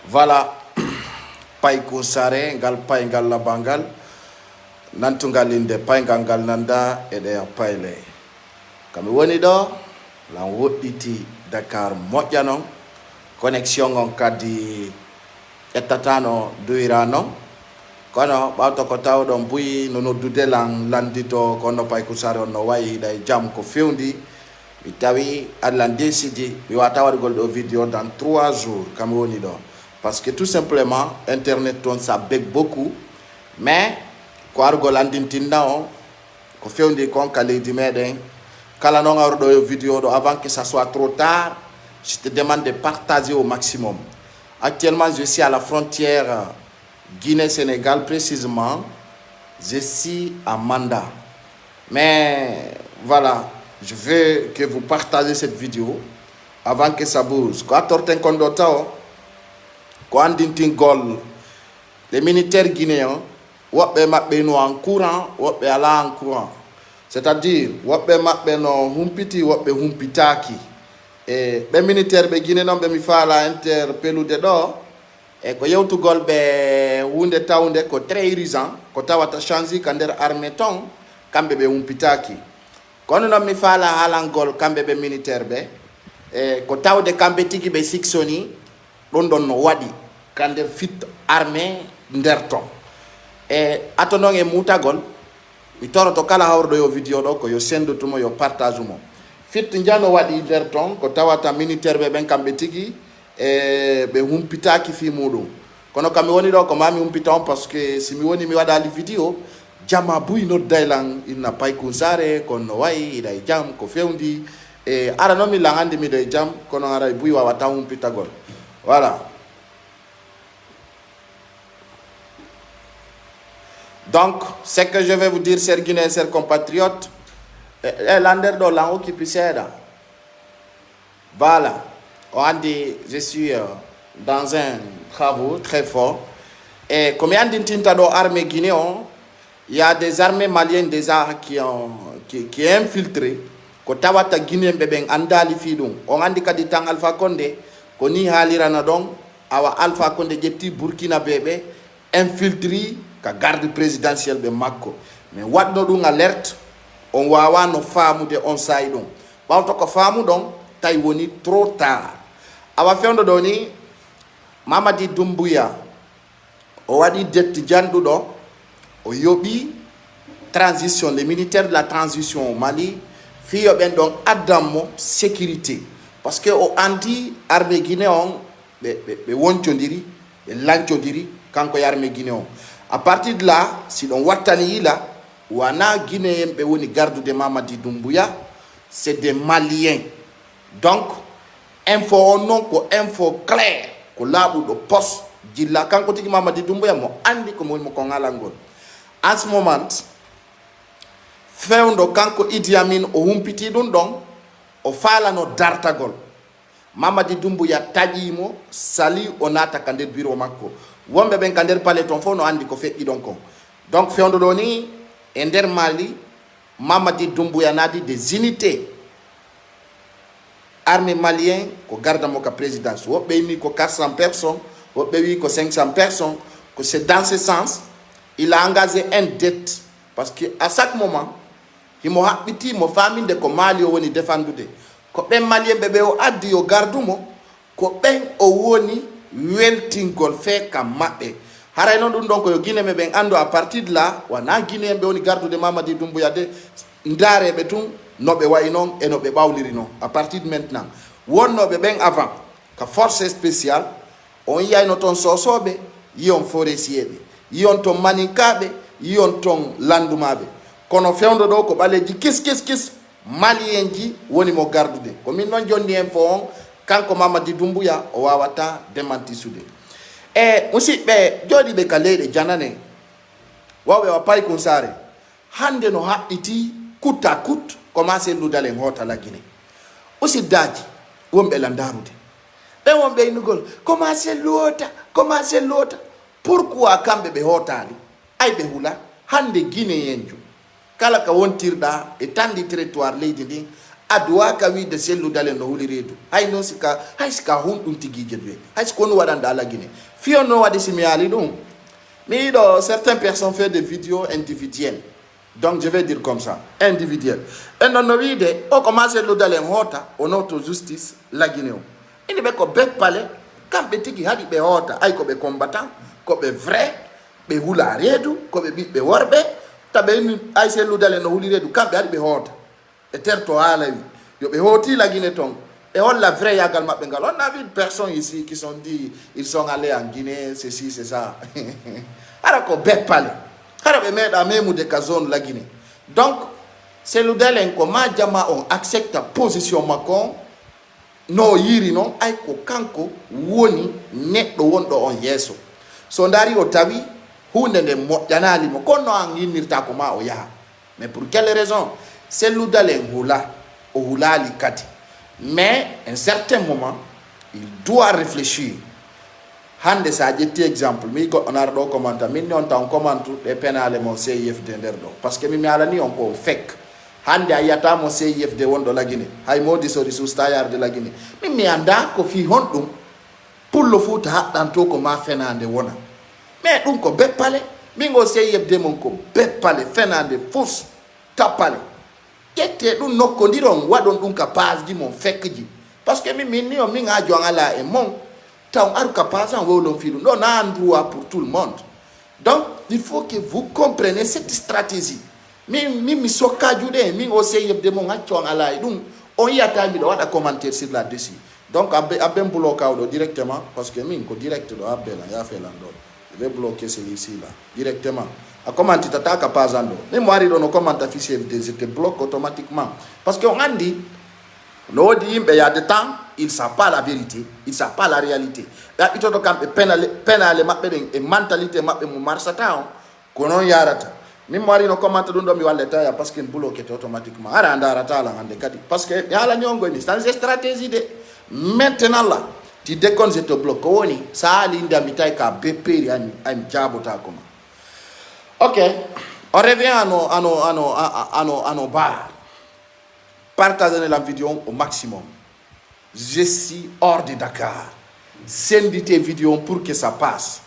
Voilà, pay kusare ngal pay ngal labangal nantungalinde pay ngal nanda ede payle kami woni do lan wodditi Dakar moƴƴano connexion on kadi ettatano duirano kono ɓawto ko tawɗon buyi no noddude lan landito kono pay kusare on no wayi hiɗa e jaam ko fewndi mi tawi Allah décidi mi wata waɗgol ɗo vidéo dans 3 jours kami woni ɗo. Parce que tout simplement, Internet, ça bec beaucoup. Mais, quoi argol andintinda on, ko fewndi kon kaledi meden, kala non ardo vidéo avant que ça soit trop tard, je te demande de partager au maximum. Actuellement, je suis à la frontière Guinée-Sénégal, précisément, je suis à Manda. Mais, voilà, je veux que vous partagez cette vidéo avant que ça bouge. Quoi torten kondotao, les militaires guinéens, ils en courant, ils en courant. C'est-à-dire, ils no humpiti, humpitaki. Et les militaires guinéens, ils font interpellé de do. Et quand ils gol be hunde taunde ko très irrisant, ko tawata changi kander armée ton, kambe be humpitaki. Quand nous mi fala halangol kambe be militaire be, ko tawde kambe tigi be siksoni, london no wadi. Kande fit armée nderton e atonon e mutagol mi toroto kala hawrdo yo vidéo do ko yo sendo tumo yo partage mo fit njano wadi nderton ko tawata militaire be ben kambe tigi e be humpitaki fi mudum kono kam mi woni do ko mami humpiton parce que si mi woni mi wada li vidéo jama buy no daylan inna pay kunsare kono way ida jam ko fewndi e ara no mi langandi mi de jam kono ara buy wa wata humpitagol voilà. Donc, ce que je vais vous dire, chers Guinéens, chers compatriotes, l'ander de l'ango qui puisse aider. Voilà. On dit, je suis dans un travail très fort. Et comme il y a des armées guinéennes, il y a des armées maliennes déjà qui ont infiltré. Ko tawata Guinéen beben andali fidum. On andi kadi tang Alpha Condé, ko ni halirana don, awa Alpha Condé jetti Burkina bébé infiltré ka garde présidentielle be makko mais wadno dum alerte on wawa no faamude on say dum bawto ko faamu don tay woni trop tard awa fewndo do ni Mamadi Doumbouya o wadi detti jandudo o yobi transition les militaires de la transition au Mali fiyo ben don adamo sécurité parce que o andi armée guinéen be wontondiri be lancodiri kanko yarmée guinéen. À partir de là, si l'on watani là, wana Guinéen be woni garde de Mamadi Doumbouya, c'est des Maliens. Donc, info non ko info clair ko labu do poste dilla kanko tigi Mamadi Doumbouya mo andi ko mo ko ngalangol. En ce moment, fewndo kanko Idi Amin o humpiti dun don o fala no dartagol. Mamadi Doumbouya tajimo sali onata kande bureau makko. Wombe ben kander palais ton fo no andi ko feƴƴi ɗon kon donc fewndo ɗo ni e nder Mali Mamadi Doumbouya nadi des unités armée malien ko gardamo ka présidence woɓɓe yimi ko 400 personnes woɓɓe wi ko 500 personnes que c'est dans ce sens il a engagé un dette parce que à chaque moment himo haɓɓiti mo faminde ko Mali o woni défendude ko ɓen malien ɓe o addi yo gardumo ko ɓen o woni weltingol fe kam maɓɓe haray noon ɗum ɗon koyo Guinéen ɓen andu à partir de là wana Guinéen ɓe woni gardude Mamadi Doumbouya de ndareɓe tun noɓe wayi noon e noɓe ɓawliri noon à partir de maintenant wonnoɓe ɓen avant ka force spéciale on yiyayno toon sosoɓe yiyon forestier ɓe yiyon toon maninkaɓe yiyon toon landumaɓe kono fewndo ɗo ko ɓaleji kis malien ji woni mo gardude ko min noon jonni en fo on kanko Mamadi Doumbouya o wawata démenti sude e musidɓe joɗiɓe ka leyɗe janane wawɓe wa pay kunsare hande no haɓɓiti coûte à coûte commencé ludalen hotala Guinée usiddaji wonɓe landarude ɓen wonɓe innugol commencé loota pourquoi kamɓe ɓe hotali ay ɓe hula hande guinéen jo kala ka wontirɗa e tandi territoire leydi ndin adwa ka wi de selu dalen no huli redu hay no sika hay sika hun dum tigi jedwe hay siko no wadanda ala gine fi on no wadi simiali dum mais certaines personnes font des vidéos individuelles. Donc je vais dire comme ça, individuel. Et non no ide o commence lu dalen hota on auto justice la Guinée. Il be ko be palais quand be tigi hadi be hota ay ko be combattant ko be vrai be hula redu ko be be worbe tabe ni ay se lu dalen no huli redu quand be hadi be hota et terre ala wi yo be hoti la Guinée ton et on la vraie yagal mabbe ngal on a vu des personnes ici qui sont dit ils sont allés en Guinée ceci c'est ça ara ko be palais ara be meda memu de kazone la Guinée donc c'est le dalen ko ma jama on accepte position makon no yiri non ay ko kanko woni neddo wondo on yeso so ndari o tawi hunde de mojanali mo kono an yinirta ko ma o yaha mais pour quelle raison c'est le dalen hula o hulali kati mais à un certain moment il doit réfléchir hande sa jetti exemple mi ko on ardo commenta min on tan commentu e penale mo CIFD nder do parce que mi ala ni on ko fek hande ayata mo CIFD wondo la Guinée hay modi so ressource tayar de la Guinée mi anda ko fi hondum pour le foot haddan to ko ma fenande wona mais dum ko beppale mi go CIFD mon ko beppale fenande fous tapale yette dum nokko ndiron wadon dum ka passe gi mon fek ji parce que mi ni o mi nga jongala e mon taw aru ka passe en wolon fi non na droit pour tout le monde donc il faut que vous compreniez cette stratégie mi soka jude mi o CIFD mon nga jongala e dum on yata mi do wada commentaire sur la dessus donc abem bloquer do directement parce que mi ko direct do abela ya fait l'ando je vais bloquer celui-ci là directement a commenter tataka pasando mais moi rido no commenter fichier je te bloque automatiquement parce que on a dit no di il y a des temps il sait pas la vérité il sait pas la réalité ya ito do kam penale mabbe den e mentalité mabbe mu marsata ko non yarata mi moi no commenter dum do mi walleta ya parce que bloqué automatiquement ara andara tala hande kadi parce que yala nyongo ni sans stratégie de maintenant là tu déconnes je te bloque woni ça ali ndamita ka beperi an jabota comme. Ok, on revient à nos bars. Partagez la vidéo au maximum. Je suis hors de Dakar. Sendez tes vidéos pour que ça passe.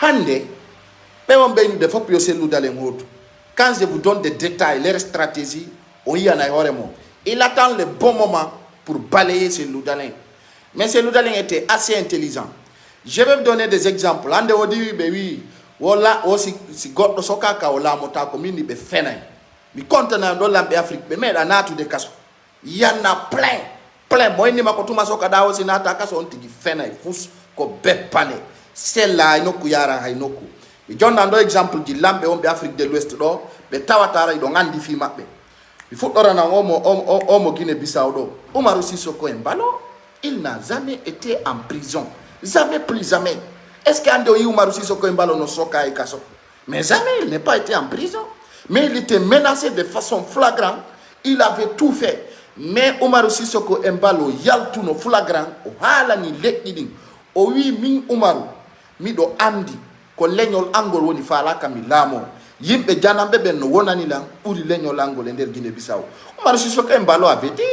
Hande, quand je vous donne des détails, les stratégies, il attend le bon moment pour balayer ce loudalin. Mais ce loudalin était assez intelligent. Je vais vous donner des exemples. Hande, on dit, oui. Wala aussi si goddo soka ka wala mota ko mini be fenay mi kontana do lambe Afrique be meda natu de kaso yana plein moy ni mako tuma soka dawo si nata kaso on tigi fenay fus ko beppane sella inoku yara hay noku mi jonna do exemple di lambe on be Afrique de l'Ouest do be tawatara do ngandi fi mabbe mi fuddora na omo Guinée Bissau do Umaru Sissoko Embalo il n'a jamais été en prison jamais plus jamais. Est-ce qu'Ando Umaru Sissoko Embalo no soka e kaso? Mais jamais, il n'est pas été en prison. Mais il était menacé de façon flagrante. Il avait tout fait. Mais Umaru Sissoko Embalo yaltu no flagrant. O hala ni lekiding. O wi min Umaru. Mi do andi. Ko leñol angol woni fala kami lamo. Yimbe janambe ben no wonani lan. Uri leñol angol ender Guinée Bissau. Umaru Sissoko Embalo avait dit.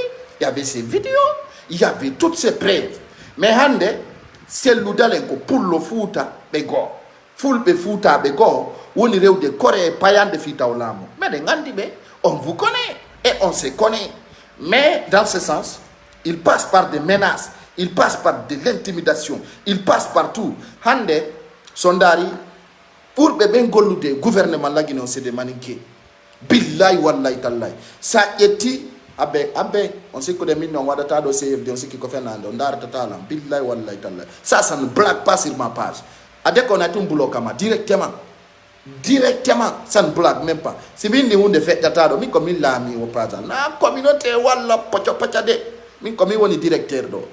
Il y avait ses vidéos. Il y avait toutes ses preuves. Mais hande. C'est l'oudalen ko pour le futa bego full be futa bego woni rewde Corée payande fita olamo mais de ngandi be on vous connaît et on se connaît mais dans ce sens il passe par des menaces il passe par de l'intimidation il passe partout hande sondari pour be ben gollude gouvernement la Guinée on se demandé billahi wallahi tallahi sa eti abe on sait que des millions wadata do CFD on sait qui ko fenando ndar tatalam billahi wallahi tallahi ça ne blague pas sur ma page ade ko na tum blokama directement ça ne blague même pas si min ni hunde fait tatado mi ko min lami o page na communauté walla pocho de min ko mi woni directeur do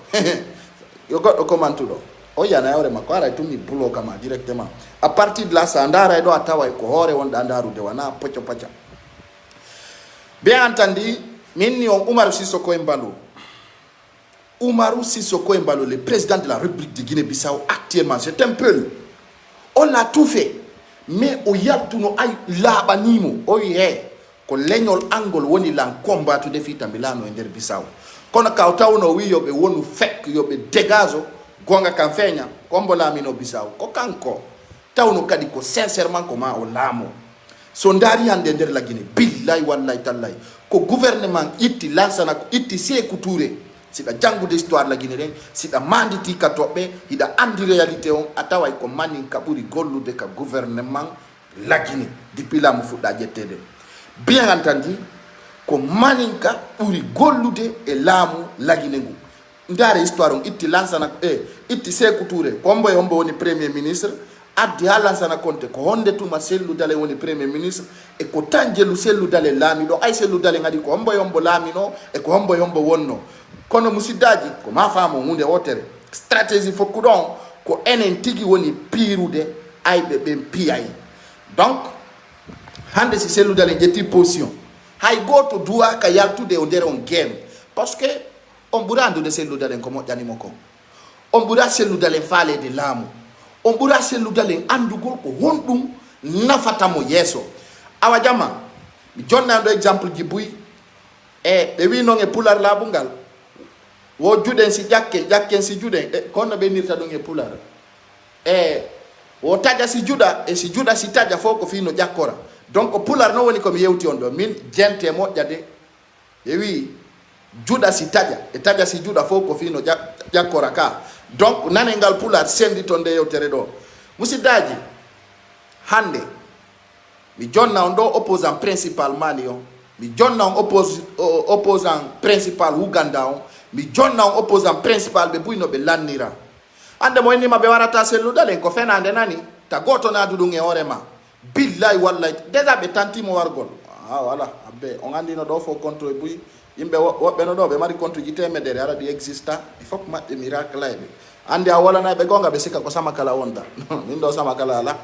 yo goddo commentu do o yana yawre makko ara tum mi blokama directement à partir de là ça ndara do atawa ko hore wonda ndaru de wana pocho bien entendu. Minni on Umaru Sissoko Embalo. Umaru Sissoko Embalo, le président de la République de Guinée-Bissau actuellement, c'est un peu. On a tout fait. Mais au yaltuno ay labanimo, oye, ko leñol angol woni lan combattu de fita milano e nder Bissau kono kaw tawno wi yoɓe wonu fek yoɓe dégazo gonga kan feña kombo laamino Bissau ko kanko tawno kadi ko sincèrement ko ma o laamo so ndaari hande nder la Guinée billahi wallahi tallahi ko gouvernement itti lansana ko itti Sékou Touré siɗa janngude histoire la Guinée ɗen siɗa manditi ka toɓɓe hiɗa andi réalité on a taway ko maninka ɓuri gollude ka gouvernement la Guinée depuis laamu fuɗɗa ƴettede bien entendu ko maninka ɓuri gollude e laamu la Guinée ngu ndaare histoire on itti lansana itti Sékou Touré komboye hombo woni premier ministre addi ha lansana konte ko honde tuma Cellou Dalein woni premier ministre e ko tan jelu Cellou Dalein laamiɗo ay Cellou Dalein adi ko hombo yombo laamino e ko hombo yombo wonno kono musiddaji ko ma faamo hunde wotere stratégie fokku ɗon ko enen tigi woni piirude ayɓe ɓen piyay donc hande si Cellou Dalein ƴetti position hay goto duwaka yaltude o nder on game parce que on ɓuura andude Cellou Dalein ko moƴƴanimo ko on ɓuura Cellou Dalein faalede laamu on ɓuura Cellou Dalein andugol ko honɗum nafatamo yeeso awa jamma mi jonnano ɗo exemple ji buy e ɓe wi noon e pular laabu ngal wo juɗen si ƴakken si juɗen e konno ɓe nirta ɗum e pular e wo taƴa si juɗa e si juɗa si taƴa fof ko fino ƴakkora donc pular noon woni komi yewti on ɗo min jente moƴƴa de ɓe wi juɗa si taƴa e taƴa si juɗa fof ko fino ƴakkora ka donc nane ngal pular sendi ton nde yewtere ɗo musiddaji hande mi jonna on ɗo opposant principal Mali on mi jonna on opposant principal Uganda on mi jonna on opposant principal ɓe buyno ɓe lannira hande mo wennima ɓe warata Cellou Dalein ko fenade nani ta goto naadu ɗum e hoorema billahi wallahi déjà ɓe tantimo wargol voilà abbe on andino ɗo fo compte e buy yimɓe woɓɓe no ɗo ɓe mari compte ji temedere ara ɗi exista il faut que maɓɓe miracle ayɓe andi a wolanaɓe gonga ɓe sikka ko Samakala wonta min ɗo Samakala ala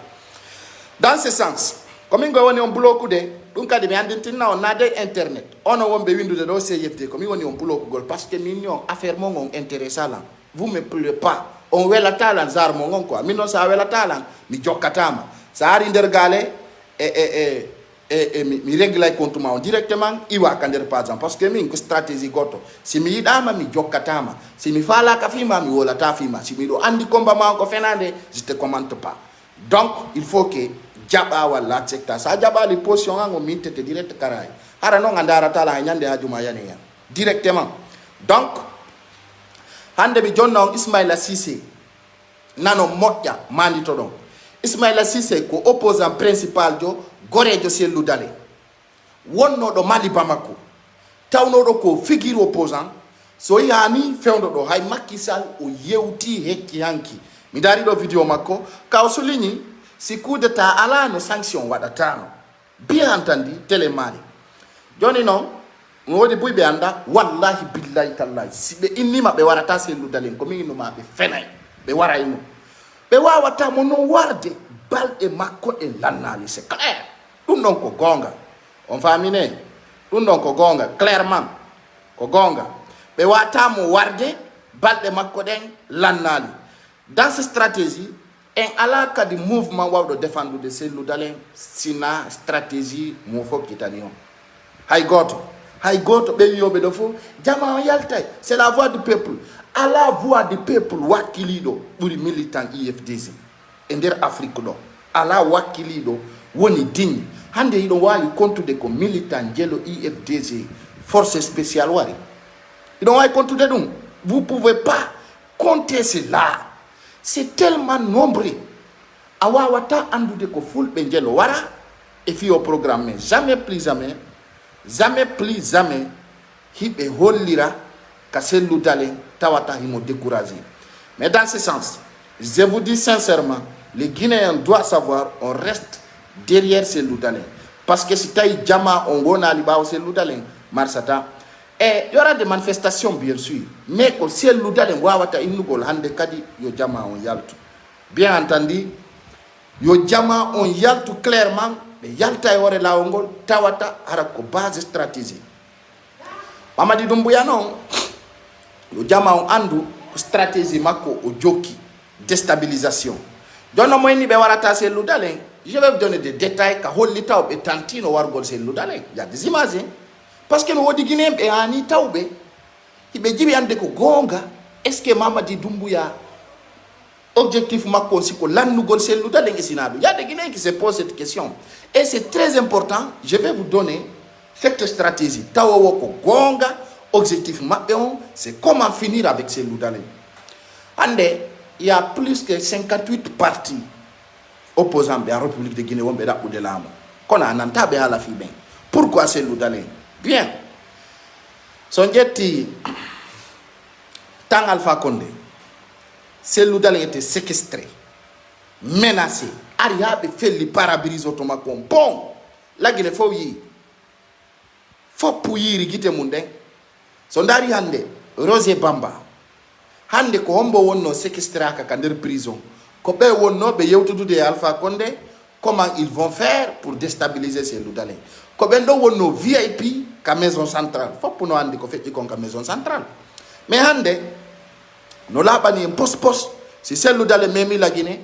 dans ce sens komin go woni on bloqueude ɗum kadi mi andintinna on nade internet ono wonɓe windude ɗo CFD komin woni on bloquegol par ce que min on affaire mon on intéressa lan vous me plaît pas on welata lan zar mo on quoi min noon sa welata lan mi jokkatama sa ari nder gaale mi réglay compte ma on directement iwa ka nder par exemple parce que min ko stratégie goto si mi yiɗama mi jokkatama si mi falaka fima mi wolata fima si miɗo andi combat ma ko fenade je te commente pas donc il faut que jaɓa walla accepta sa jaɓali position an o mintete direct karay hara noon a darata la ñande ha juma yani hen directement donc hande mi jonna on Ismaila Cissé nano moƴƴa mandito ɗon Ismaila Cissé ko opposant principal jo gorejo Cellou Dalein wonnoɗo Mali Bamako tawnoɗo ko figure opposant so yani fewdo ɗo hay Macky Sall o yewti hekki hanki mi dari ɗo vidéo makko ka o souligne si coup d'état ala no sanction waɗatano bien entendu télé Mali joni noon wodi buyɓe anda wallahi billahi tallahi si ɓe innima ɓe warata Cellou Dalein ko min innuma ɓe fenay ɓe warayno ɓe wawatamo noon warde balɗe makko e lannali c'est clair ɗum ɗon ko gonga on famine ɗum ɗon ko gonga clairement ko gonga ɓe watamo warde balɗe makko ɗen lannali dans ce stratégie en ala kadi mouvement wawɗo défendude Cellou Dalein sina stratégie mo fokkitani on hay goto ɓe wiyoɓe ɗo fof jama o yaltay c'est la voix du peuple ala voix du peuple wakkiliɗo ɓuri militant IFDC e nder Afrique ɗo ala wakkiliɗo woni digne hande iɗon wawi contude ko militant jeelo IFDC force spéciale wari iɗon wawi contude ɗum vous pouvez pas compter cela c'est tellement nombreux a wawata andude ko fulɓe jeelo wara e fiyo programme mais jamais plus jamais hiɓe hollira ka Cellou Dalein tawata himo découragé mais dans ce sens je vous dis sincèrement les Guinéens doivent savoir on reste derrière Cellou Dalein parce que si tawi jama on wonali ɓawo Cellou Dalein marsata et il y aura des manifestations bien sûr mais ko Cellou Dalein wawata innugol hande kadi yo jama on yaltu bien entendu yo jama on yaltu clairement ɓe yalta e hoore lawol ngol tawata hara ko base stratégie Mamadi Doumbouya noon yo jama on andu ko stratégie makko o jokki déstabilisation jonno mo inni ɓe warata Cellou Dalein Je vais vous donner des détails. Quand on l'État est tantino wargol c'est l'udale. Il y a des images. Parce que nous, on dit Guinée, et en Itaoube, il me dit bien de gonga. Est-ce que Mamadi Doumbouya, objectif Makon, si l'an nous gol c'est l'udale, il y a des Guinéens qui se posent cette question. Et c'est très important. Je vais vous donner cette stratégie. Tawo gonga, objectif Makon, c'est comment finir avec ces l'udale. Ande, il y a plus que 58 partis opposants à la République de Guinée ou de l'âme. Qu'on a un antabe à la fille. Pourquoi c'est l'Oudalé? Bien. Son jetti, tant Alpha Condé, c'est l'Oudalé était séquestré, menacé. Aria fait les parabrise automatiquement. Bon, la Guinée faut y. Faut pouiller rigite monde. Son dari hande, Rosé Bamba. Hande ko hombo wonno séquestré à Kander prison. Kobe wonno be yewtudu de Alpha Condé, comment ils vont faire pour déstabiliser ces Loudalais. Kobe ndo wonno VIP ka maison centrale. Faut pour nous hande ko fait ka maison centrale. Mais hande no labani en post si c'est Loudalais même la Guinée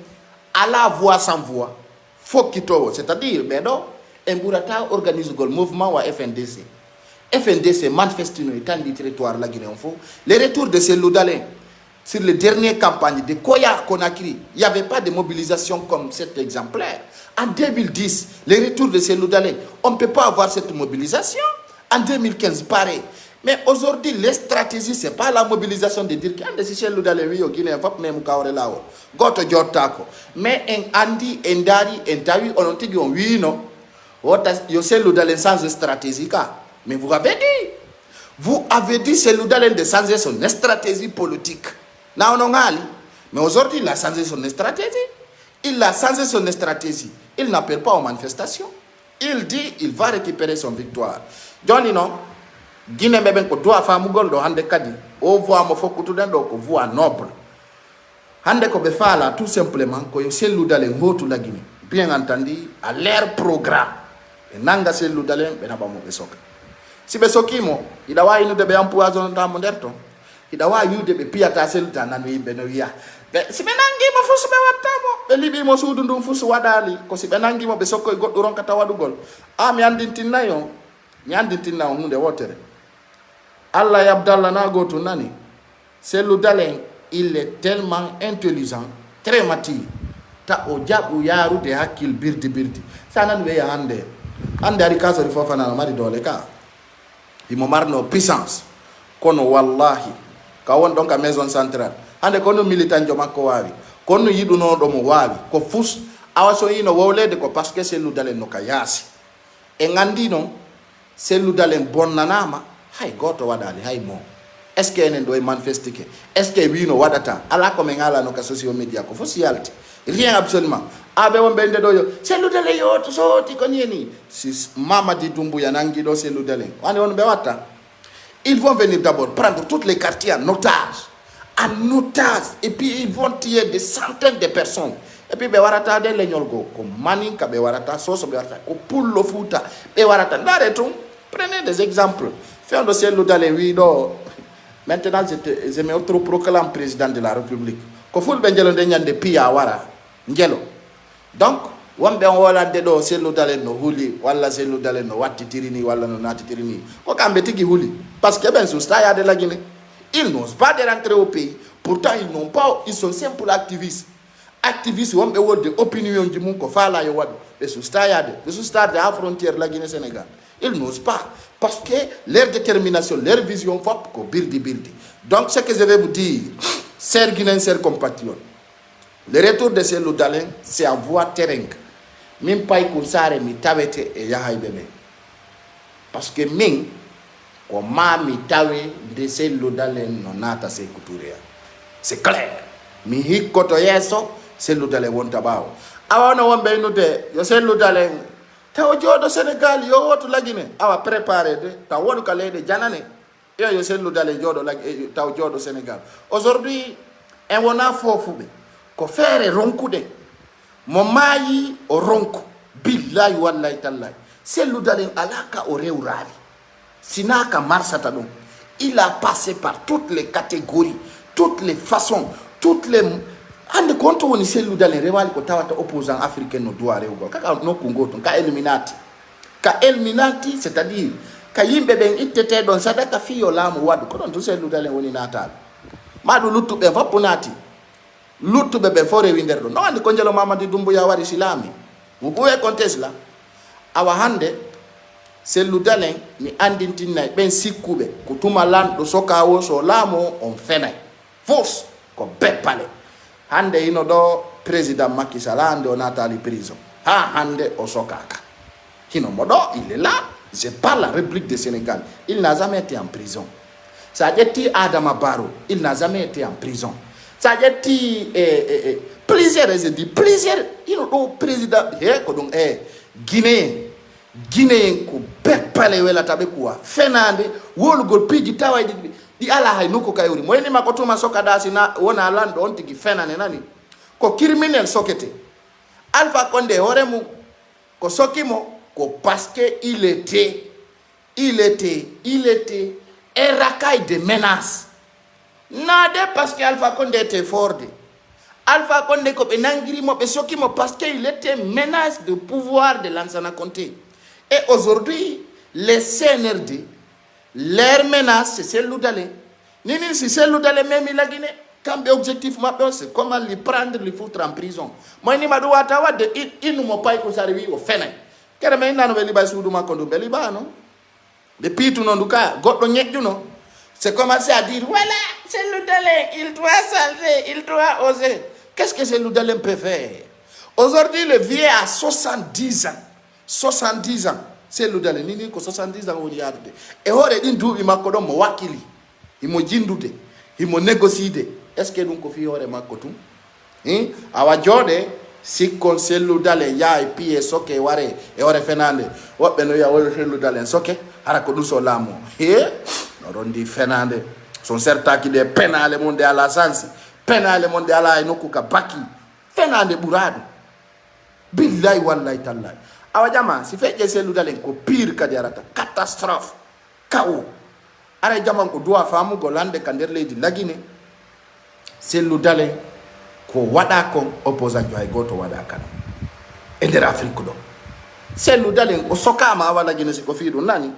à la voix sans voix. Faut kito, c'est-à-dire bedo Mburata organise le mouvement wa FNDC. FNDC manifeste une étendue du territoire la Guinée en faux. Les retours de ces Loudalais sur les dernières campagnes de Koya Conakry, il n'y avait pas de mobilisation comme cet exemplaire. En 2010, les retours de ces Loudalais, on ne peut pas avoir cette mobilisation. En 2015, pareil. Mais aujourd'hui, les stratégies, ce n'est pas la mobilisation de dire qu'il y a des Loudalais, oui, au Guinée, il faut même là. Goto Jotako. Mais en Andi, Ndari, Ntawi, on a dit oui, non. Il y a Loudalais sans stratégie. Mais vous avez dit. Vous avez dit que Loudalais de changer son stratégie politique. Mais aujourd'hui, il a changé son stratégie. Il a changé son stratégie. Il n'appelle pas aux manifestations. Il dit qu'il va récupérer son victoire. Johnny, non? Guinée, même ko doit faire mugol do hande kadi. O voit mo fokutu den do ko voix noble. Hande ko be fala tout simplement ko yo Loudalais ngotu la Guinée. Bien entendu, à leur programme. Et nanga Loudalais be na ba mo be soka. Si be sokimo, ida wa inu de be empoisonner ta moderto. Ida wa yu de be piata selta nanu ibe no ya. Si be nangi mo fusu be wattamo. Be libi mo sudu ndum fusu wadali ko si be nangi mo be sokko e goddo ronkata wadugol. Ah mi andintinna yo. Mi andintinna on hunde wotere. Allah Abdallah na goto nani. C'est Loudalais, il est tellement intelligent, très mature. Ta o jabu yaru de hakil birdi. Sana nwe ya hande. Hande ari kaso rifofa na mari dole ka. Di mo marno puissance. Kono wallahi ka won donc a maison centrale. Hande kono militant jo makko wawi. Kono yidu no do mo wawi. Ko fus awaso yino wowlede ko parce que c'est Loudalais no ka yasi. E ngandino c'est Loudalais bonnanama. Hay goto wadali hay mo. Est-ce que enen doy manifester que est-ce que wino wadata ala ko mengala no ka social media ko fosialti rien absolument abe won bende doyo c'est Loudalais yo to soti ko nieni si Mamadi Doumbouya nangi do c'est Loudalais wani won be watta ils vont venir d'abord prendre tous les quartiers en otage et puis ils vont tuer des centaines de personnes et puis be warata de leñol go ko maninka be warata soso be warata ko pullo futa be warata ndare tum prenez des exemples. Faire un dossier Loudalais, oui, non. Maintenant, je me autoproclame président de la République. Koful Benjelo de Pia Wara, Ngelo. Donc, on be Hollande do c'est Loudalais no huli, wala c'est Loudalais no wati tirini, wala no nati tirini. Ko kambe tigi huli. Parce que ben soustaya de la Guinée. Ils n'osent pas de rentrer au pays. Pourtant, ils sont simples activistes. Activistes, on be de opinion du monde ko fala yo wado. Les soustaya de la frontière la Guinée-Sénégal. Ils n'osent pas. Parce que leur détermination, leur vision, faut que bildi. Donc, ce que je vais vous dire, chers Guinéens, chers compatriotes, le retour de ces Loudalais, c'est en voie terrain. Même pas y mi tawete et yahay bébé. Parce que min, comment mi tawe de ces Loudalais non nata se couturia. C'est clair. Mi hikoto yeso, c'est Loudalais wontabao. Awana wambe inute, yo ces Loudalais. Taw jodo Sénégal yo wotu la Guinée awa préparé de ta wonu ka lede janane yo c'est Loudalais jodo la taw jodo Sénégal aujourd'hui en wona fofube ko fere ronkude mo mayi o ronku billahi wallahi tallahi c'est Loudalais alaka o rewrali sinaka marsata dum il a passé par toutes les catégories toutes les façons toutes les hande konto woni selludale rewali ko tawata opposant africain no duwa rewgol kaka nokku goto ka eliminati c'est-à-dire ka yimbe ben ittete don sadaka fiyo laamu wadu ko don to selludale woni natal madu luttube foppu nati luttube be fore winder do no ande ko jelo Mamadi Doumbouya wari silami mo buwe contest la awa hande selludale ni andintinay ben sikkube ko tuma lan do sokawo so laamu on fenay fos ko beppale hande ino do président Macky Sall hande o natali prison ha hande o sokaka hino modo il est là c'est pas la République du Sénégal il n'a jamais été en prison ça jetti Adama Barrow il n'a jamais été en prison ça jetti plusieurs ino do président ko dum Guinée ko beppale wela tabe kuwa fenande wolugol piji tawaydi di ala hay nuko kayuri moyni makotuma soka dasi na wona lando on tigi fenane nani ko criminel sokete Alpha Condé horemu ko sokimo ko parce que il était un racaille de menaces nade parce que Alpha Condé était fort de Alpha Condé ko be nangiri mo be sokimo parce que il était menace de pouvoir de Lansana Conté et aujourd'hui les CNRD leur menace c'est Selludale nini si Selludale même la Guinée quand objectif mabbe c'est comment les prendre les foutre en prison moi ni madu wata wadde inu mo pay ko sari o fenay kere men nanu be liba suudu makondo be liba non de pitu non duka goddo nyejjuno c'est commencé à dire voilà Selludale il doit changer il doit oser qu'est-ce que Selludale peut faire aujourd'hui le vieux a 70 ans Selludale nini ko 70 ans woni yarde e hore din duubi makko don mo wakili imo jindude imo négocier est-ce que dum ko fi hore makko tum awa jode sikkon Selludale ya e piye soke ware e hore fenande wobbe no ya wol Selludale soke hara ko duso lamo no rondi fenande son certain qui des penale mondial à sens penale mondial ay nokku ka baki fenande burado billahi wallahi tallahi awa jama si feje Selludale ko pire kadi arata catastrophe kawo ara jama ko doa famu go lande kander leydi lagine Selludale ko wada ko opposant jo ay goto wada kan e der Afrique do Selludale o sokama wala gine ko fiido nani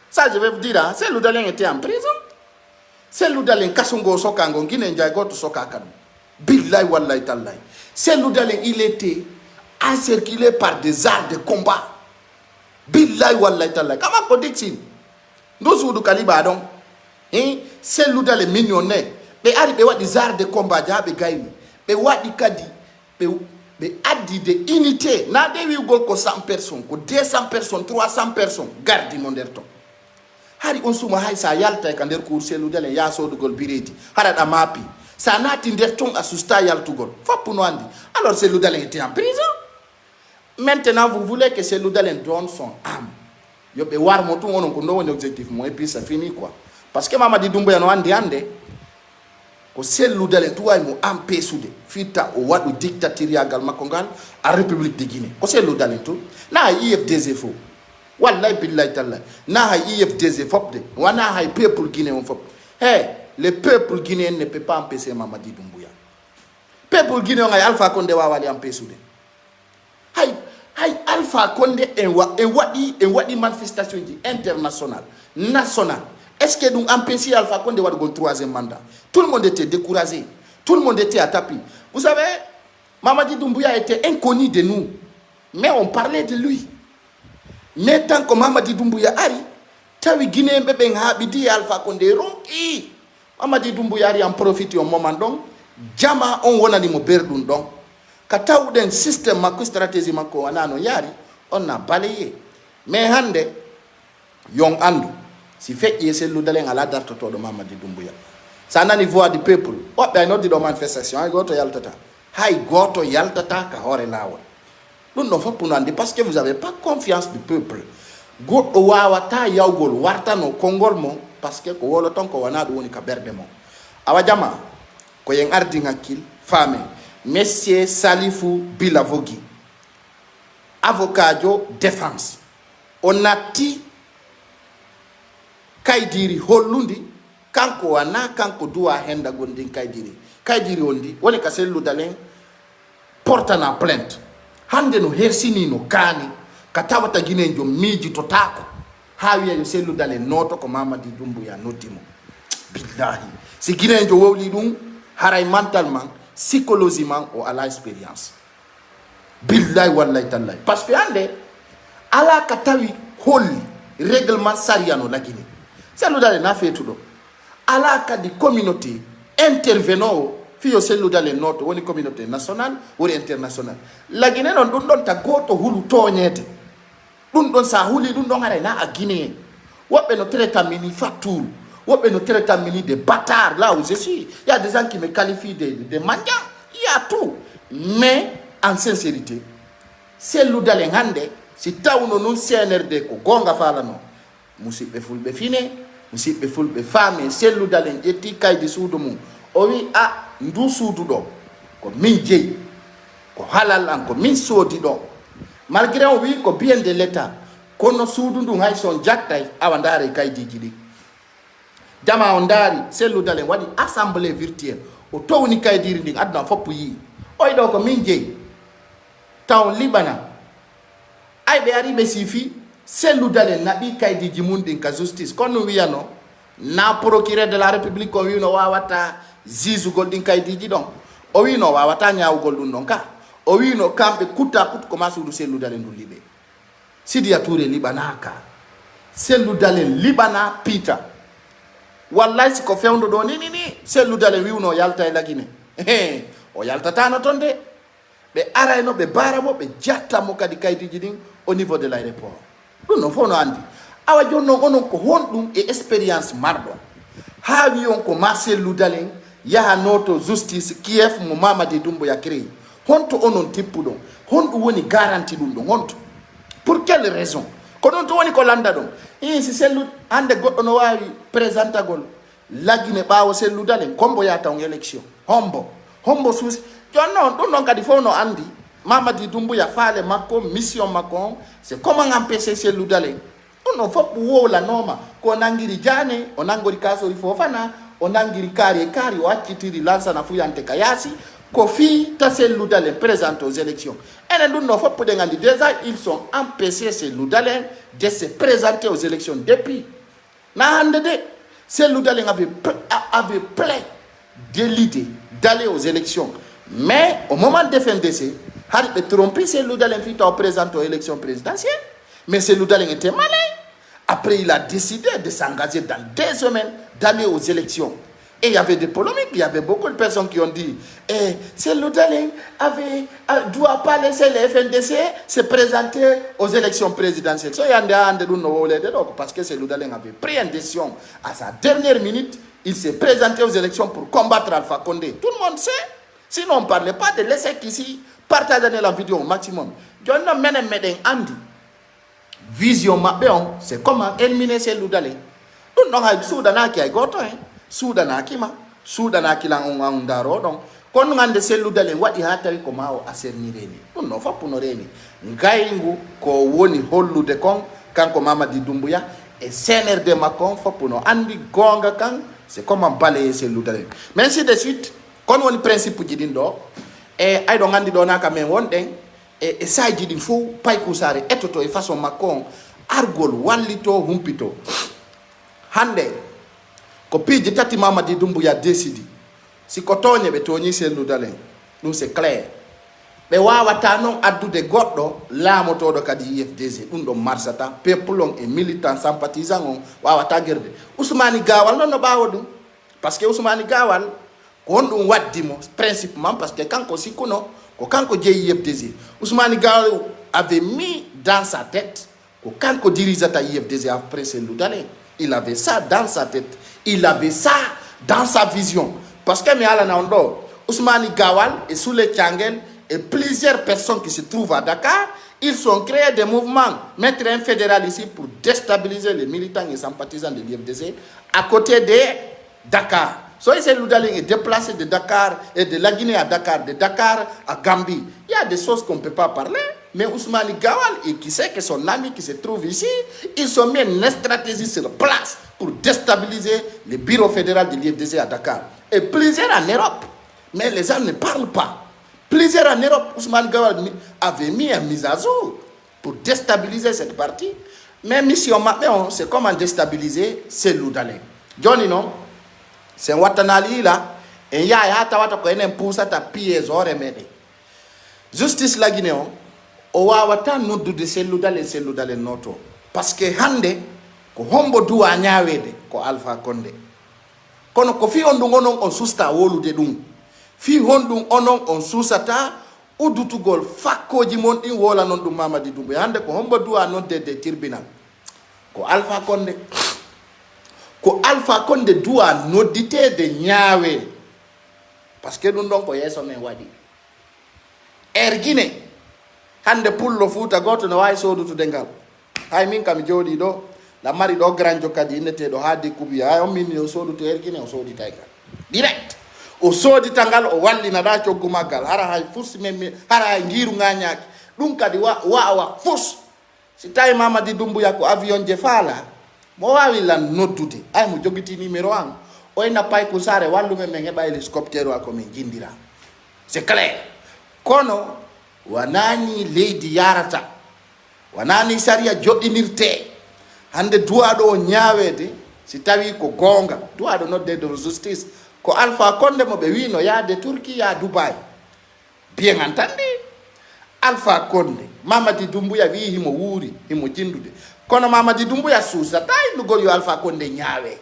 ça je vais vous dire Selludale était en prison Selludale kasongo sokango gine njay goto sokaka billahi wallahi tallahi Selludale il était encerclé par des arts de combat billahi wallahi tallahi kama ko dixin ndo suudu kaliba don Selludale millionnaire be ari be wadi arts de combat jabe gayni be wadi kadi be addi de unité na de wi gol ko 100 personnes ko 200 personnes 300 personnes gardi no der to hari on suma hay sa yalta ka der cour Selludale ya so dugol biredi hara da mapi sa nati der ton asusta yaltugol foppu no andi alors Selludale était en prison. Maintenant, vous voulez que Selludale donne son âme. Yo be war mo tun wonon ko no woni objectif mo et puis ça finit quoi. Parce que Mamadi Doumbouya no andi ande ko Selludale to way mo am pesude fita o wadu dictatorial makongal a République de Guinée. Ko Selludale to na IFDZ fo. Wallahi billahi taala na IFDZ fop de wana hay peuple guinéen fop. Hey, le peuple guinéen ne peut pas empêcher Mamadi Doumbouya. Peuple guinéen ay Alpha Condé wa wali empêsude. Hay Alpha Condé en wadi manifestation internationale nationale est-ce que nous empêcher Alpha Condé de le troisième mandat tout le monde était découragé tout le monde était à tapis vous savez Mamadi Doumbouya était inconnu de nous mais on parlait de lui mais tant que Mamadi Doumbouya ari tawi Guinée bebe habidi Alpha Condé ronki Mamadi Doumbouya ari en profite au moment donc jama on wonani mo berdun donc kataw den système makko stratégie makko wanano yari on a balayé mais hande yon andu si feƴƴi Selludale ala dartoto do Mamadi Doumbouya sa nani voix du peuple wobbe ay noddi do manifestation hay goto yaltata ka hore lawol dum no foppu no andi parce que vous avez pas confiance du peuple goddo wawata yawgol wartano kongol mo parce que ko wolo ton ko wana do woni ka berde mo awa jama ko yen ardi ngakkil fame Monsieur Salifou Bilavogui, avocat de défense. On a dit kaydiri hollundi kanko wana kanko duwa henda gondin kaydiri ondi woni ka Selludale porta na plainte hande no hersini no kani katawata Guinée jo miji to tako hawiya yo Cellou Dalein noto ko Mamadi Doumbouya noddimo billahi si Guinée jo wowli dum haray mentalement psychologiquement o ala expérience billahi wallahi tallahi parce que ande ala katawi holli règlement sariano la Guinée Cellou Dalein na fetudo ala kadi communauté intervenant fiyo Cellou Dalein noto woni communauté nationale woni internationale la Guinée non dum don ta goto hulu toñete dum don sa huli dum don haray na a Guinée wobbe no traita mini facture wobbe no traita mini de bâtard là où je suis il y a des gens qui me qualifient de mendiants il y a tout mais en sincérité Cellou Dalein hande si tawno non CNRD ko gonga fala no musibbe fulbe fine musibbe fulbe fami Cellou Dalein jetti kaydi suudu mum o wi a ndu suudu do ko min jeyi ko halal an ko min soodi do malgré o wi ko bien de l'état kono suudu ndu hay son jattay awa ndaare kaydiji ɗi jama on ndaari Cellou Dalein waɗi assemblée virtuelle o towni kaydiri ndin aduna fopp yi oy ɗo ko min jeyi taw libana ay ɓe ari ɓe sifi Cellou Dalein naɓi kaydiji mum ɗin ka justice kono wiyano na procureur de la république on wino wawata jugugol ɗin kaydiji ɗon o wino wawata ñawugol ɗum ɗon ka o wino kamɓe kutta kut koma suudu Cellou Dalein ndu liɓe Sidia Touré liɓana ka Cellou Dalein liɓana piita wallahi siko fewndo ɗo ni Cellou Dalein wiwno yalta e la Guinée o yaltatano ton de ɓe arayno ɓe baramo ɓe jattamo kadi kaydiji ɗin au niveau de l'aéroport ɗum non fof no andi awa joni noon onon ko honɗum e expérience marɗo ha wi on ko ma Cellou Dalein yaha noto justice kief mo Mamadi Doumbouya créé honto onon tippuɗon honɗum woni garantie ɗum ɗon honto pour quelle raison ko ɗon to woni ko landa ɗon si Cellou hande goɗɗo no wawi présentagol laggine ɓaawo Cellou Dalein kombo yata on élection hombo suusi joni noon ɗum ɗon kadi fof no andi Mamadi Doumbouya faale makko mission makko on c'est comment empêcher Cellou Dalein ɗum ɗon fof wowlanoma ko nangiri Diané o nangori Kassory Fofana o nangiri kaari o accitiri Lansana Fuyante ka yaasi ko fi ta Cellou Dalein présente aux élections enen ɗum ɗon fof puɗen andi déjà ils sont empêchés Cellou Dalein de se présenter aux élections depuis na hande de Cellou Dalein avait plein de l'idée d'aller aux élections mais au moment de FNDC hari ɓe trompi Cellou Dalein fi taw présente aux élections présidentielles mais Cellou Dalein était malin après il a décidé de s'engager dans 2 semaines d'aller aux élections. Et il y avait des polémiques, il y avait beaucoup de personnes qui ont dit Cellou Dalein doit pas laisser les FNDC se présenter aux élections présidentielles. Parce que Cellou Dalein avait pris une décision à sa dernière minute, il s'est présenté aux élections pour combattre Alpha Condé. Tout le monde sait. Sinon, on ne parlait pas de laisser qu'ici partager la vidéo au maximum. Andy. Vision maɓɓe on c'est comment éliminer Cellou Dalein ɗum ɗon hay suudanaki hay goto hen suudanakima suuɗanakilan on an daro ɗon kono gande Cellou Dalein waɗi ha tawi ko ma o aserni reni ɗum ɗon foppu no reni ngaygu ko woni hollude kon kanko Mamadi Doumbouya e CNRD makko on foppu no andi gonga kan c'est comment balayer Cellou Dalein mais ainsi de suite kono woni principe ji ɗin ɗo e ayɗo gandi ɗo naka men wonɗen e saji ɗin fof paykusare ettoto e façon makko on argol wallito humpito hande ko piiji tati Mamadi Doumbouya décidi siko toñe ɓe toñi Cellou Dalein ɗum c'est clair ɓe wawata noon addude goɗɗo laamotoɗo kadi IFDG ɗum ɗon marsata peuple on e militant sympathisant on wawata guerde Ousmani Gawal noon no ɓawa ɗum par ce que Ousmani Gawal ko on ɗum waddimo principement par ce que kanko sikkuno ko kanko jeeyi IFDG Ousmani Gawal avait mis dans sa tête ko kanko dirisata IFDG après Cellou Dalein il avait ça dans sa tête il avait ça dans sa vision parce que mi alana on ɗo Ousmani Gawal et Souley Thiangel et plusieurs personnes qui se trouvent à Dakar ils ont créé des mouvements mettre un fédéral ici pour déstabiliser les militants et sympathisants de l'IFDG à côté de Dakar. So Cellou Dalein est déplacé de Dakar et de la Guinée à Dakar, de Dakar à Gambie. Il y a des choses qu'on ne peut pas parler. Mais Ousmani Gawal, et qui sait que son ami qui se trouve ici, ils ont mis une stratégie sur place pour déstabiliser le bureau fédéral de l'IFDG à Dakar. Et plusieurs en Europe. Mais les gens ne parlent pas. Plusieurs en Europe, Ousmane Gawal avait mis une mise à jour pour déstabiliser cette partie. Mais mission maintenant, c'est comment déstabiliser Cellou Dalein. Johnny non, c'est un watanali là, et ya hata wata ko enen pousa ta pieds ore mede. Justice la Guinée, o wawata noddu de Cellou Dalein noto. Parce que hande ko hombo duwa nyawede ko Alpha Condé. Kono ko fi on onon on susta wolude dum. Fi hondum onon on susata udutugol fakkoji mon din wola non dum Mamadi Doumbouya hande ko hombo duwa nodde de tribunal ko Alpha Condé duwa noddite de nyaawe parce que dum don ko yeso men wadi Guinée hande pullo Fuuta goto no way sodutu dengal hay min kam jodi do la mari do granjo kadi inete do ha découvrir hay on min o sodutu Guinée o sodi tayga direct o sodi tangal o wallina da coggu maggal hara hay fus men hara hay ngiru ngañaki dum kadi wa fus si tay Mamadi Doumbouya ko avion je fala mo wawi lan noddude ay mo jogiti numéro an o ina pay ko sare wallu men heba hélicoptère wa ko min jindira c'est clair kono wanani leydi yarata wanani saria joddinirte hande duwaɗo o ñaawede si tawi ko gonga duwaɗo nodde de justice ko Alpha Condé mo ɓe wino yaade Turquie ya Dubai bien entendu Alpha Condé Mamadi Doumbouya wi himo wuuri himo jindude kono Mamadi Doumbouya susata indugol yo Alpha Condé ñaawe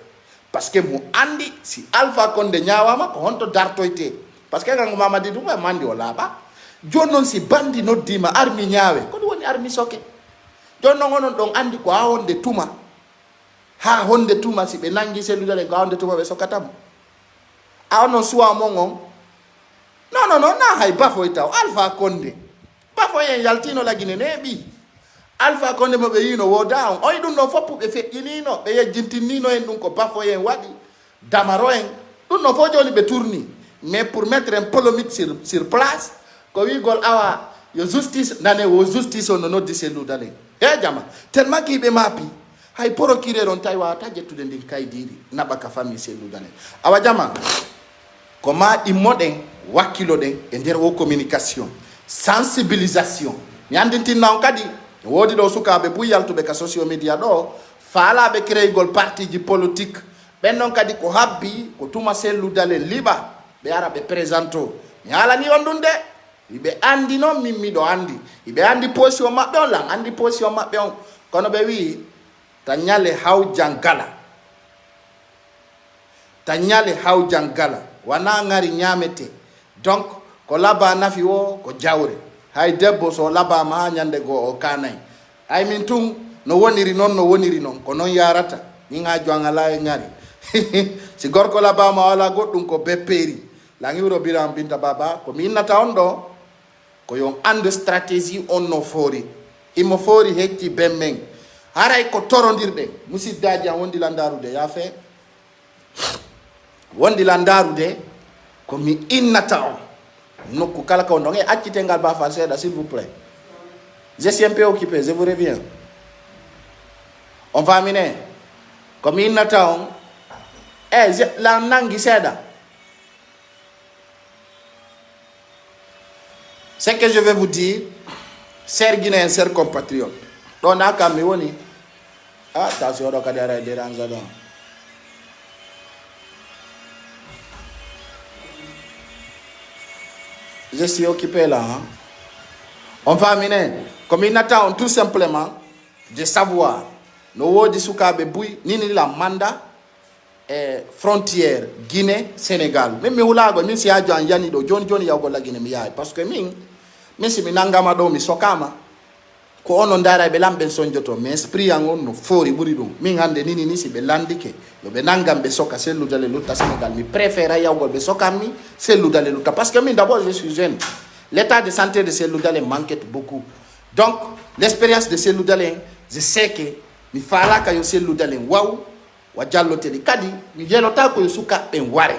parce que mo andi si Alpha Condé ñaawama ko honto dartoyte parce que kanko Mamadi Doumbouya mandi o laaɓa joni noon si bandi noddima armi ñaawe ko ɗum woni armi soke joni noon onon ɗon andi ko ha honde tuma si ɓe nangi Cellou Dalein ko ha honde tuma ɓe sokatamo a onon suwa mon on non na hay bafoy taw Alpha Condé bafoy en yaltino la Guinée neeɓi Alpha Condé mo ɓe yino woda on oyi ɗum ɗon foppu ɓe feƴƴinino ɓe yejjintinnino en ɗum ko bafoy en waɗi damaro en ɗum ɗon fof joni ɓe tourni mais pour mettre un polémique sur place ko wigol awa yo justice nane wo justice o no noddi Cellou Dalein he jama tellement ki ɓe maapi hay procureur on tawi wawata jettude ndin kaydiri naɓa ka famille Cellou Dalein awa jama ko ma ɗimmoɗen wakkiloɗen e nder o communication sensibilisation mi andintinna on kadi woodi ɗo sukaɓe buy yaltuɓe ka social media ɗo faalaɓe créygol parti ji politique ɓen noon kadi ko habbi ko tuma Cellou Dalein liɓa ɓe ara ɓe présente o mi haalani on ɗum de iɓe andi noon min miɗo andi iɓe andi position maɓɓe on lan andi position maɓɓe on kono ɓe wi ta ñale hawjangala wana ngari ñamete donc ko laba nafi o ko jawre hay debbo so labama ha ñande go o kanay ay min tun no woniri noon ko noon yarata ni ngajo an ala e ngari si gorko labama wala goɗɗum ko bepperi langi wuro biram binta baba ko mi innata on ɗo ko yon ande stratégie on no foori imo foori hecci bemmen haray ko torondirɗen musiddaji an wondi landarude yafe wondi landarude ko mi innata on nokku kala ko ɗon e accitengal bafal seeɗa s'il vous plaît je suis un peu occupé je vous reviens on famine ko mi innata on la nangi seeɗa ce que je vais vous dire chers Guinéens chers compatriotes ɗo na kam mi woni attention ɗo kadi ara e dérange ɗon je suis occupé là on va amener comme il attend tout simplement de savoir no wodi sukaɓe buy nini la manda frontière Guinée Sénégal min mi hulago min si hajo an yani ɗo joni yawgo la Guinée mi yahay parce que min si mi nangama ɗo mi sokama ko ono ndara ɓe lamɓe sonjoto mais esprit an on no foori ɓuri ɗum min hande nini si ɓe landike yo ɓe nangam ɓe soka Cellou Dalein lutta Sénégal mi préfère yawgol ɓe sokammi Cellou Dalein lutta parce que min d'abord je suis jeune l'état de santé de Cellou Dalein m'inquiète beaucoup donc l'expérience de Cellou Dalein je sais que mi falaka yo Cellou Dalein waw wa jalloteɗi kadi mi yelota koyo sukaɓe ware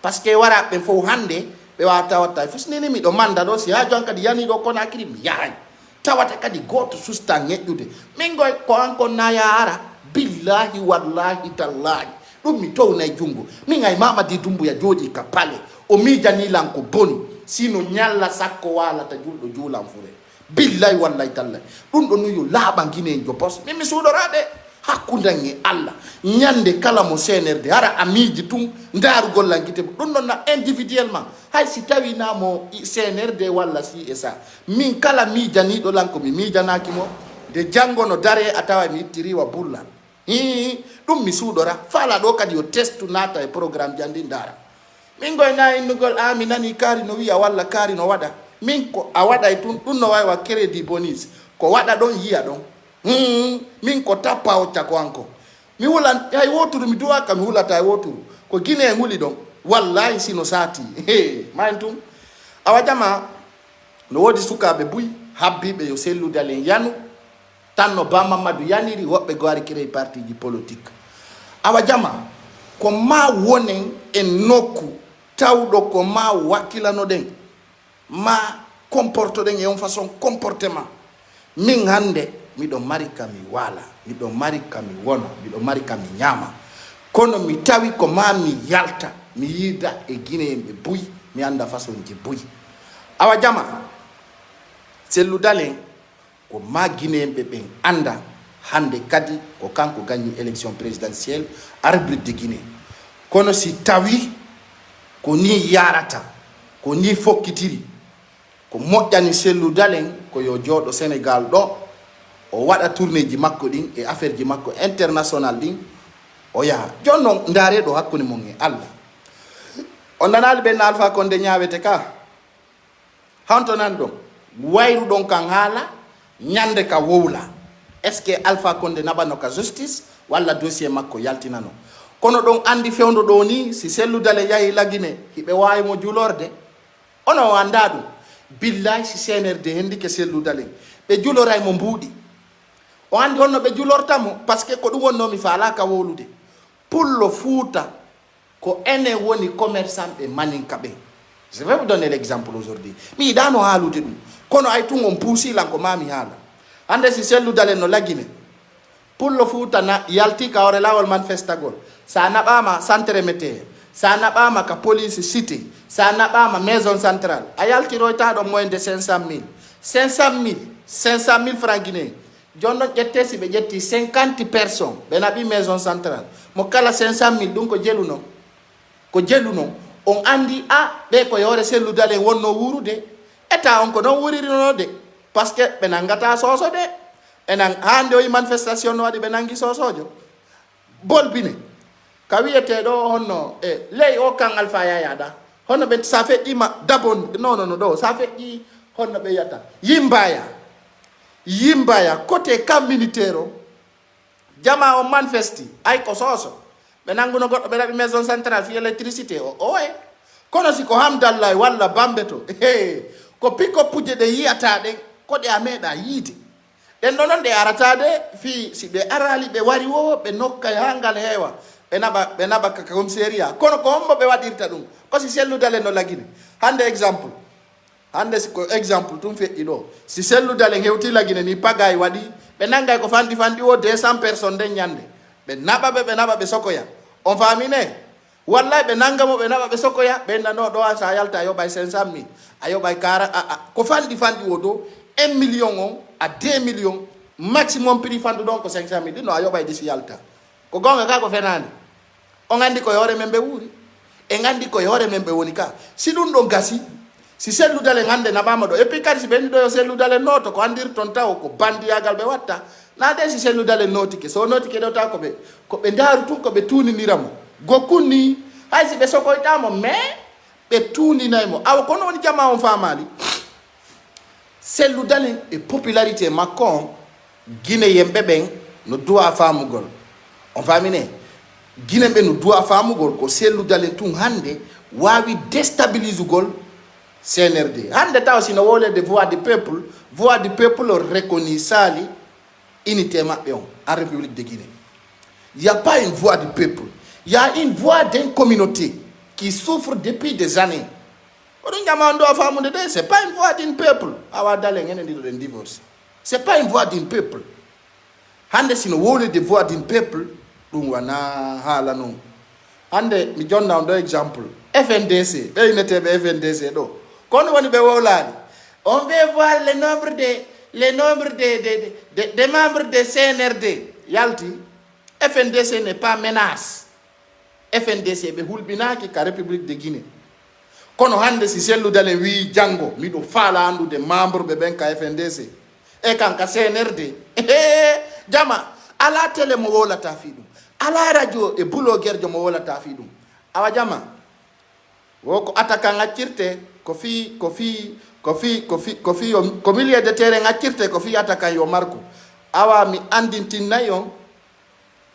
par ce que waraɓe fof hande ɓe wawata watta fos nini miɗo manda ɗo si ha jon kadi yaniɗo Conakry mi yahay tawata kadi goto susta ñeƴƴude min goy ko an kon naya ara billahi wallahi tallahi ɗum mi townay jungo min ay Mamadi Doumbouya jooɗi ka pale o miijanilan ko boni sino nyalla sakko wala ta juldo julam fure billahi wallahi tallahi dum do nuyo laba Guinée jo pos mi sudorade hakkundangi alla nyande kala mo CNRD hara amiji tum ndaru gollangite dum non na individuellement hay si tawi na mo CNRD walla si esa min kala mi jani do lanko mi janaki mo de jangono dare atawa mi tiriwa bulla dum mi sudora fala do kadi yo testu nata e programme jandi ndara min goy na indugol mi nani kari no wiya walla kari no wada min ko a wada e tun dum no way wa crédit bonus ko wada don yiya don min ko tappa o tako anko mi wula hay woturu mi duwa kam mi wula tay woturu ko Guinée nguli don wallahi sino sati mantum awajama no wodi sukabe buy habbibe yo sellude len yanu tanno ba Mamadou yaniri wobbe go ari créer parti di politique awajama ko ma wonen en nokku tawdo ko ma wakilano den ma comporto den e on façon comportement min hande miɗo mari kami wala miɗo mari kami wona miɗo mari kami nyama kono mi tawi ko ma mi yalta mi yida e Guinée be buy mi anda façon ji buy awa jama selludalen ko ma Guinée be ben anda hande kadi ko kanko gagni élection présidentielle arbitre de Guinée kono si tawi ko ni yarata ko ni fokkitiri ko moƴƴani selludalen ko yo jodo Sénégal do o wada tournée ji makko din e affaire ji makko international din o ya jonno ndare do hakkunde mon e Allah on nanal ben Alpha Condé nyaawete ka hanto nan don wayru don kan hala nyande ka wowla est-ce que Alpha Condé nabano ka justice walla dossier makko yaltinano kono don andi fewndo do ni si selludale yahi lagine hibe wawi mo julorde ono anda dum billahi si CNRD hendi ke selludale be juloray mo mbudi o andi honno be julortamo parce que ko dum wonno mi faala ka wolude pullo fuuta ko ene woni commerçant be maninka be. Je vais vous donner l'exemple aujourd'hui mi dano halude dum kono ay tun on puusi lanko mami hala ande si selludale no lagine pullo fuuta na yalti ka ore lawol manifestagol sa nabama centre mété sa nabama ka police cité sa nabama maison centrale a yalti royta do moins de 500 000 francs guinéens jonno jette si be jetti 50 personnes be nabi maison centrale mo kala 500 000 dum ko jeluno on andi be ko yore selludale wonno wurude eta on ko non wuririno de parce que be nangata soso de enan hande o manifestation no wadi be nangi sosojo bolbine ka wiyete do honno ley o kan Alpha Yaya da honno be sa fe ima dabon non do sa fe di honno be yata yimbaya côté camp militaire jama o manifesti ay ko soso be nanguno goddo be rabi maison centrale fi électricité o kono si ko hamdallah walla bambeto ko piko puje de yiyata de ko de ameda yidi den non de aratade fi si be arali be wari wo be nokka hangal hewa be naba ka komisaria kono ko hombo be wadirta dum ko si selludale no lagine hande exemple tum fe ido si selludale hewti lagine ni pagay wadi be nangay ko fandi wo 200 personnes de nyande be naba be sokoya on famine wallahi be nangamo be naba be sokoya be nano do sa yalta yo bay 500 000 ayo bay kara ko fandi wo do 1 million à 2 millions maximum prix fandu donc 500 000 no ayo bay disi yalta ko gonga ka ko fenani on andi ko yore membe wuri e ngandi ko yore membe wonika si dum do gasi si selludale ngande nabama do e puis kadi si bendi do selludale noto ko andir ton taw ko bandi yagal be watta na de si selludale notike so notike do ta ko be ndaru tun ko be tuni niramo gokuni hay si be sokoytamo mais be tuni naymo aw kono woni jama on famali selludale e popularité makon Guinée yembe ben no doa famugol on famine Guinée be no doa famugol ko selludale tun hande wawi déstabilisugol CNRD hande taw sino wole de voix du peuple reconnu sali unité mabbe on en République de Guinée. Il n'y a pas une voix du peuple, il y a une voix d'une communauté qui souffre depuis des années. C'est pas une voix d'un peuple. C'est pas une voix d'un peuple. Hande sino wole de voix d'un peuple dum wana hala non. Hande mi jonna on do exemple FNDC be inete be FNDC do kono woni be wolani. On veut voir le nombre de membres de CNRD. Yalti, FNDC n'est pas menace. FNDC be hulbinaki ka République de Guinée. Kono hande si sellu dale wi jango mi do fala andu de membre be ben ka FNDC e kan ka CNRD. Jama ala tele mo wola tafidu. Ala radio e bulo gerjo mo wola tafidu. Awa jama woko ataka ngacirte kofi ko milieu de terrain ngacirte kofi ataka yo marko. Awa mi andintinna yo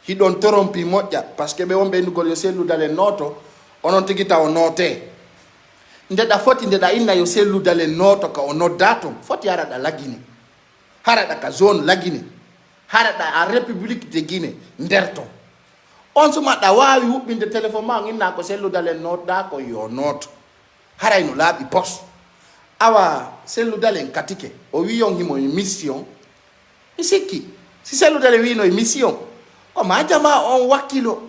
hidon torompi moƴƴa parce que ɓe wonɓe ndugol yo selludale noto onon tigi taw note ndeɗa foti ndeɗa inna yo selludale noto ka o nodda ton foti haraɗa lagine haraɗa ka zone lagine haraɗa a République de Guinée nder ton on sumaɗa wawi huɓɓinde téléphone ma inna ko selludale notɗa ko yo noto harayno laaɓi poste awa selludalen katike o wiyon himo mission mi sikki si selludale wino e mission ko majama on wakkilo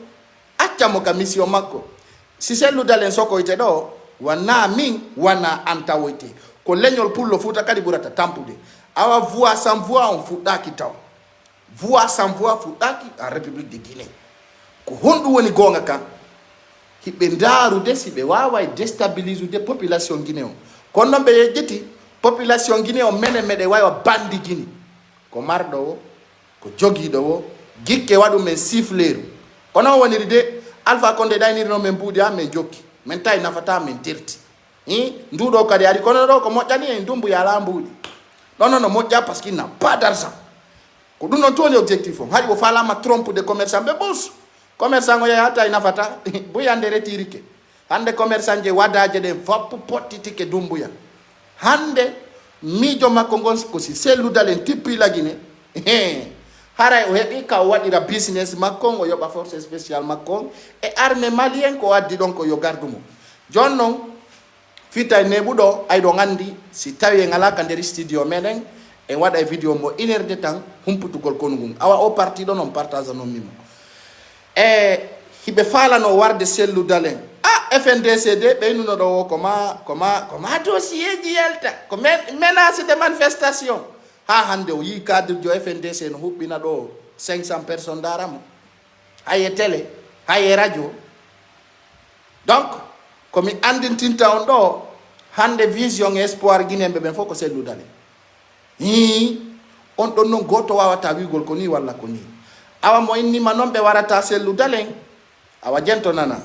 accamo ka mission makko si selludalen sokoyte ɗo wana min wana antawoyte ko leñol pullo fuuta kadi ɓurata tampude awa voix sans voix on fuɗɗaki taw voix sans voix fuɗɗaki en République de Guinée ko honɗum woni gonga kan hiɓe ndarude si ɓe wawa déstabilise de population Guinée o kono noon ɓe yejjiti population Guinée o mene meɗe wawa bandi Guinée ko marɗo o ko jogiiɗo o gikke waɗu men sifleru kono woniri de Alpha Condé ɗaynirino men mbuuɗi ha men jokki men tawi nafata men dirti nduɗo kadi ari kono ɗo ko moƴƴani en dumbu yala mbuuɗi non no moƴƴa par ce qu'il n'a pas d'argent ko ɗum noon toni objectif o haɗi o falama trompe de commerçant ɓe ɓus commerçant o yeeha tawi nafata buyande retirike hande commerçant je wadaje ɗen foppo pottitike dumbuya hande miijo makko ngon ko si selludalen tippi lagine haray o heɓi ka o waɗira business makko o yoɓa force spéciale makko e armée malien ko addi ɗon ko yo gardumo jon noon fita neɓuɗo ayɗo gandi si tawi en ala ka nder studio meɗen en waɗa e vidéo mo 1 heure de temps humputugol konu ngun awa o parti ɗon on partage non mimo e hiɓe falano warde selludalen FNDC de ɓeynuno ɗo o koma dossier ji yalta ko menace de manifestation ha hande o yi cadre jo FNDC no huɓɓina ɗo 500 personnes daramo haye télé haye radio donc komi andintinta on ɗo hande vision espoir guinéɓe ɓen fof ko selludale on ɗon noon goto wawata wigol ko ni walla ko ni awa mo innima noon ɓe warata selludalen awa jento nana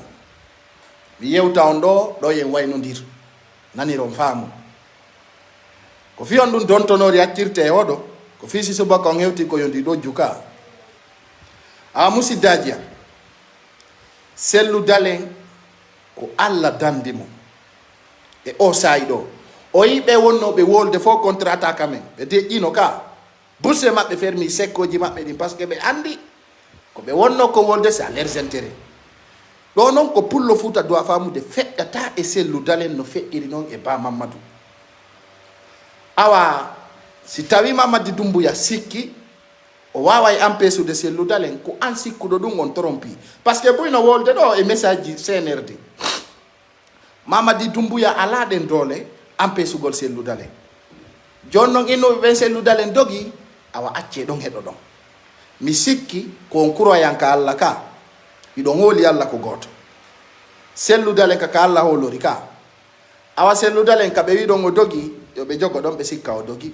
mi yewta on ɗo yen waynodir naniron faamu ko fi on ɗum dontonori accirte e oɗo ko fi Sissoco on hewti ko yondi ɗo juka awa musiddaji am selludalen ko Allah dandimo e o sayi ɗo o yiɓe wonnoɓe wolde fof contrat ta kamen ɓe deƴƴino ka bourse maɓɓe fermi sekkoji maɓɓe ɗin par ce que ɓe andi ko ɓe wonno ko wolde c'est à leurs intérêts ɗo noon ko pullo Fouta doit famude feƴƴata e selludalen no feƴƴiri noon e Ba Mamadou awa si tawi Mamadi Doumbouya sikki o wawa e empêchude selludalen ko an sikkuɗo ɗum on trompi par ce que ɓuyno wolde ɗo e message ji CNRD Mamadi Doumbouya ala ɗen doole empêchugol selludalen jon noon innoɓe ɓen selludalen dogi awa acce ɗon heɗo ɗon mi sikki ko on kuroyanka Allah ka iɗon hooli Allah ko goto selludalen ka Allah holori ka awa selludalen ka ɓe wiɗon o dogi yo ɓe jogo ɗon ɓe sikka o dogi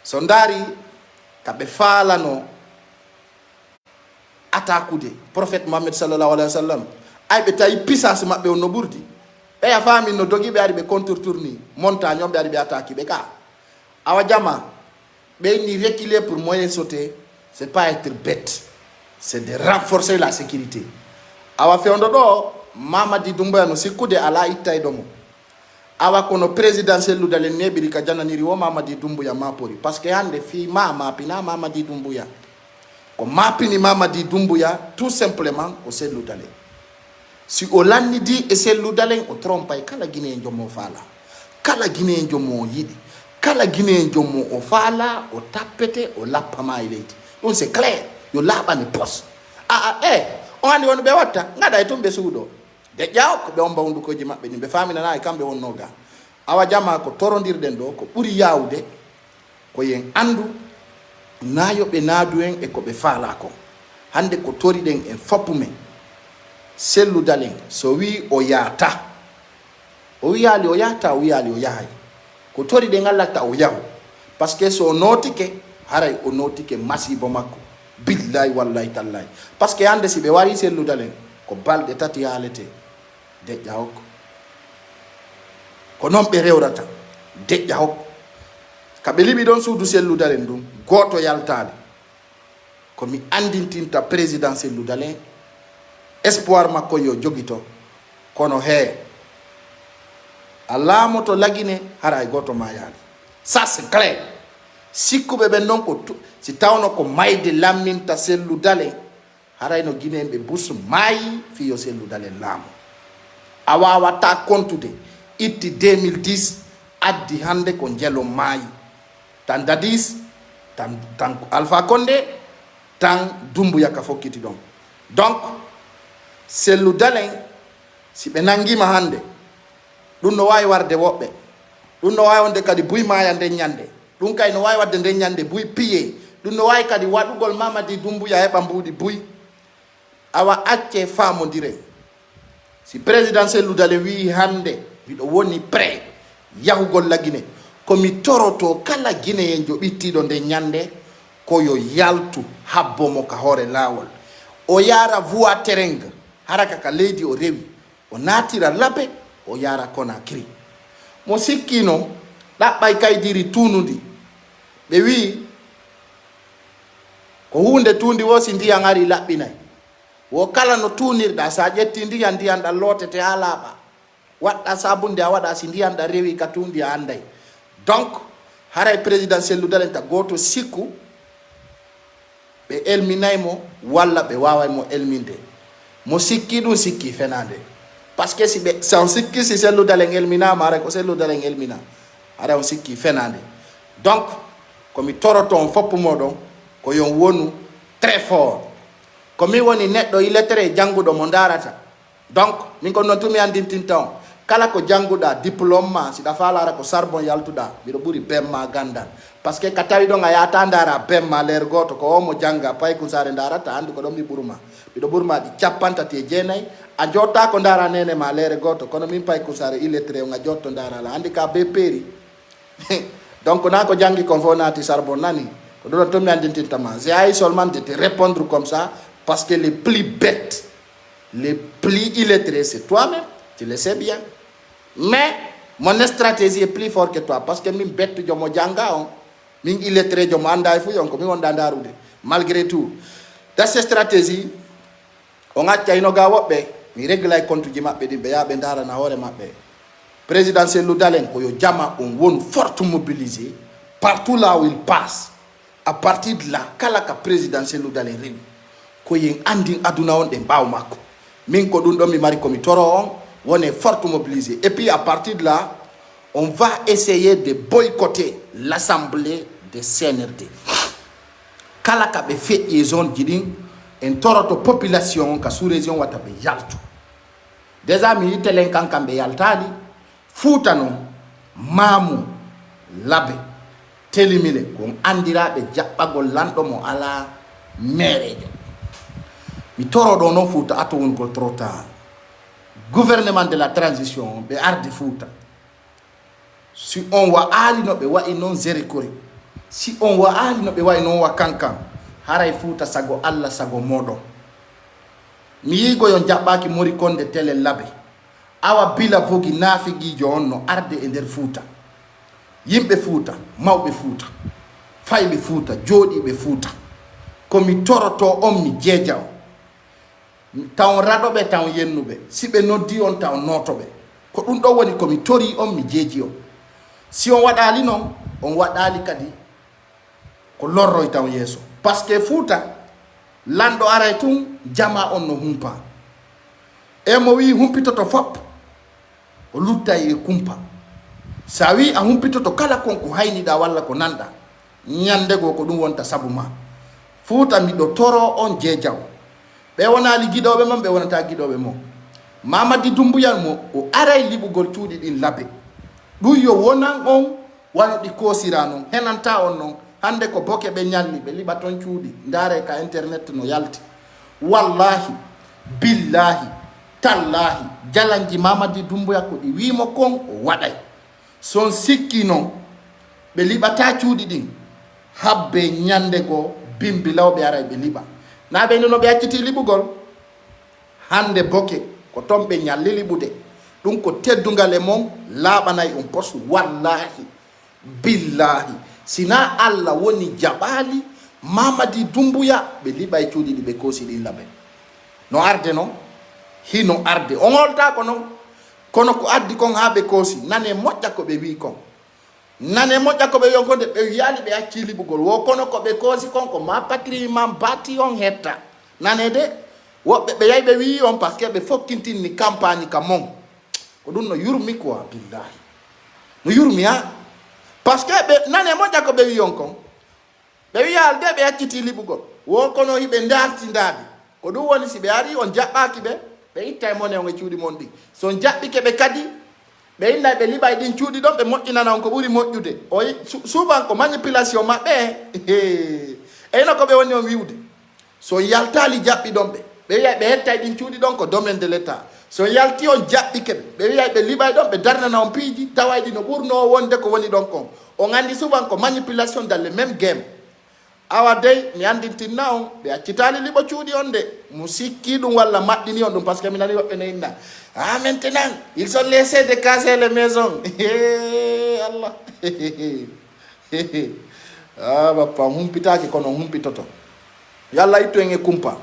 so ndaari ka ɓe faalano attaquude prophète Mohammed sallallahu alayhi wa sallam ay ɓe tawi puissance maɓɓe on no ɓurdi ɓeya faamin no dogi ɓe ari ɓe contourtourni montagne on ɓe ari ɓe attaque ɓe ka awa jama ɓe ni reculer pour moyen sauter c'est pas être bête c'est de renforcer la sécurité awa fewndo ɗo Mamadi Doumbouya no sikkude ala ittayɗo mo awa kono président selludalen neɓiri ka jananiri wo Mamadi Doumbouya mapori par ce que hande fi mapina Mamadi Doumbouya ko mapini Mamadi Doumbouya tout simplement o selludalen si o lannidi e selludalen o trompay kala guinéen jommo faala kala guinéen jommo yiɗi kala guinéen jommo o faala o tappete o lappama e leydi ɗum c'est clair yo laaɓani poste on andi won ɓe watta gaɗa e tum ɓe suuɗo de ƴaw ko ɓe on bawndukoji maɓɓe ni ɓe faminana e kamɓe wonno ga awa jama ko torondirɗen ɗo ko ɓuri yawde ko yen andu nayoɓe naadu en e ko ɓe faala ko hande ko toriɗen en foppu men selludalen so wi o yaata o wiyali o yahata o wiyali o yahay ko toriɗen allata o yahu par ce que so notike haray o notike masibo makko billahi wallahi tallahi par ce que hande si ɓe wari selludalen ko balɗe tati haalete deƴƴa hokko ko noon ɓe rewrata deƴƴa hokko ka ɓe liɓi ɗon suudu selludalen ɗum goto yaltade komi andintinta président selludalen espoir makko yo jogito kono he a laamoto lagine hara e goto mayani ça c'est clair sikkuɓe ɓen noon ko si tawno ko mayde lamminta selludalen harayno guinéen ɓe bus maayi fiyo selludalen laamo a wawata kontude itti 2010 addi hande ko jelo maayi tan dadis tan Alpha Condé tan Doumbouya ka fokkiti ɗon donc selludalen si ɓe nangima hande ɗum no wawi warde woɓɓe ɗum no wawi wonde kadi buy maya nden ñande ɗum kay no wawi wadde nden ñande buy piye ɗum no wawi kadi waɗugol Mamadi Doumbouya heɓa mbuuɗi buy awa acce famodire si président selludalen wi hande miɗo woni prêt yahugol lagine komi toroto kala guinéen jo ɓittiɗo nde ñande koyo yaltu habbomo ka hoore lawol o yara voie terrain haraka ka leydi o rewi o natira labe o yara Conakry mo sikkino ɗaɓɓay kaydiri tunudi ɓe wi ko hunde tundi wo si ndiyan ari laɓɓinay wo kala no tunirɗa sa ƴetti ndiyan ndiyan ɗa lotete ha laaɓa waɗɗa sabunde a waɗa si ndiyan ɗa rewi ka tundi a anday donc haray président selludalen ta goto sikku ɓe elminaymo walla ɓe wawaymo elminde mo sikki ɗum sikki fenade par ce que si ɓe san sikki si selludalen elminama haray ko selludalen elmina haray on sikki fenade donc komi toroto on foppu moɗon ko yon wonu très fort komi woni neɗɗo illettré jannguɗo mo darata donc min ko noon tumi andintinta on kala ko jannguɗa diplôme ma siɗa falara ko sarbon yaltuɗa mbiɗo ɓuuri bemma gandal par ce que ka tawi ɗon a yata dara bemma leer goto ko o mo jangga pay ko sare darata andi ko ɗon mi ɓurma mbiɗo ɓurma ɗi 49 a jotta ko dara nene ma leere goto kono min pay ko sare illettré on a jotto dara la andi ka be peeri donc na ko jangi kon fo nati sarbon nani ko ɗon tomi andintintama j'ai seulement de te répondre comme ça parce que les plus bêtes les plus illettrés c'est toi-même tu le sais bien mais mon stratégie est plus forte que toi parce que min bête jomo janga on min illettré jomo anda e fu yon ko min wonda darude malgré tout dans cette stratégie on acca ino ga woɓɓe mi réglay compte ji maɓɓe ɗin ɓe yaha ɓe darana hoore maɓɓe président selludalen ko yo jama on won forte mobilisé partout là où il passe à partir de là kala ka président selludalen rewi ko yen andi aduna on ɗe mbaw makko min ko ɗum ɗon mi mari komi toro on wone forte mobilisé et puis à partir de là on va essayer de boycotter l'assemblée de CNRD kala ka ɓe feƴƴi zone ji ɗin en toroto population ka sous région wata ɓe yaltu déjà mi yittelen kan kamɓe yaltali Fouta noon Mamou Labe Telimile kon andiraɓe jaɓɓagol lanɗo mo ala merejo mi toroɗo noon Fouta ato wongol trop tard gouvernement de la transition ɓe ardi Fouta si on wa ali no ɓe wayi noon zérikori si on wa ali no ɓe wayi noon wa kankan haray Fouta sago Allah sago moɗon mi yigo yon jaɓɓaki mori konde télé Labe awa bila vogi naafigijo on no arde e nder Fouta yimɓe Fouta mawɓe Fouta fayɓe Fouta jooɗiɓe Fouta komi toroto on mi jeeja o taw raɗoɓe taw yennuɓe si ɓe noddi on taw notoɓe ko ɗum ɗo woni komi tori on mi jeeji on si on waɗali noon on waɗali kadi ko lorroy taw yeeso par ce que Fouta lanɗo aray tun jama on no humpa e mo wi humpitoto fop o luttay e kumpa sa wi a humpitoto kala konko hayniɗa walla ko nanɗa ñandego ko ɗum wonta sabu ma Fouta miɗo toro on jeejaw ɓe wona ligiɗoɓe mon ɓe wonata giɗoɓe mon Mamadi Doumbouya mo o aray libugol cuuɗi ɗin labe ɗum yo wonan on waɗi koosira non henanta on non hande ko boke ɓe ñalli ɓe liɓa ton cuuɗi ndaare ka internet no yalti wallahi billahi tallahi jalanji Mamadi Doumbouya ko ɗi wimo kon o waɗay son sikki noon ɓe liɓata cuuɗi ɗin habbe ñande go bimbi lawɓe aray ɓe liɓa na ɓe no ɓe acciti liɓugol hande boke ko ton ɓe ñalli liɓude ɗum ko teddungal e mon laaɓanay on pos wallahi billahi sina Allah woni jaɓali Mamadi Doumbouya ɓe liɓa e cuuɗi ɗi ɓe koosi ɗin laɓe no arde noon hino arde on holta ko noon kono ko addi kon ha ɓe koosi nane moƴƴa ko ɓe wi kon nane moƴƴa ko ɓe wi konde ɓe wiyali ɓe acci liɓugol wo kono ko ɓe koosi kon ko ma patrie man bati on hetta nane de woɓɓe ɓe yahi ɓe wi on par ce que ɓe fokkintinni campagne ka mon ko ɗum no yurmi quoi billahi no yurmi ha par ce que ɓe nane moƴƴa ko ɓe wi on kon ɓe wiyal de ɓe acciti liɓugol wo kono hiɓe darti ndaadi ko ɗum woni si ɓe ari on jaɓɓaki ɓe ɓe itta e mone on e cuuɗi mon ɗi so jaɓɓike ɓe kadi ɓe inna ɓe liɓa e ɗin cuuɗi ɗon ɓe moƴƴinana on ko ɓuri moƴƴude o souvent ko manipulation maɓɓe eyno ko ɓe woni on wiwde so yaltali jaɓɓi ɗon ɓe wiya ɓe hetta e ɗin cuuɗi ɗon ko domaine de l' état so yalti on jaɓɓike ɓe wiya ɓe liɓa e ɗon ɓe darnana on piiji tawayɗi no ɓurno wonde ko woni ɗon kon on andi souvent ko manipulation dans le même game awa dey mi andintinna on ɓe accitali liɓo cuuɗi on de mo sikki ɗum walla maɗɗini on ɗum par ce que mi nani woɓɓe no inna ah maintenant ils sont laissés de caser les maisons Allah ah bappa humpitaki kono humpitoto yo Allah ittu en e kumpa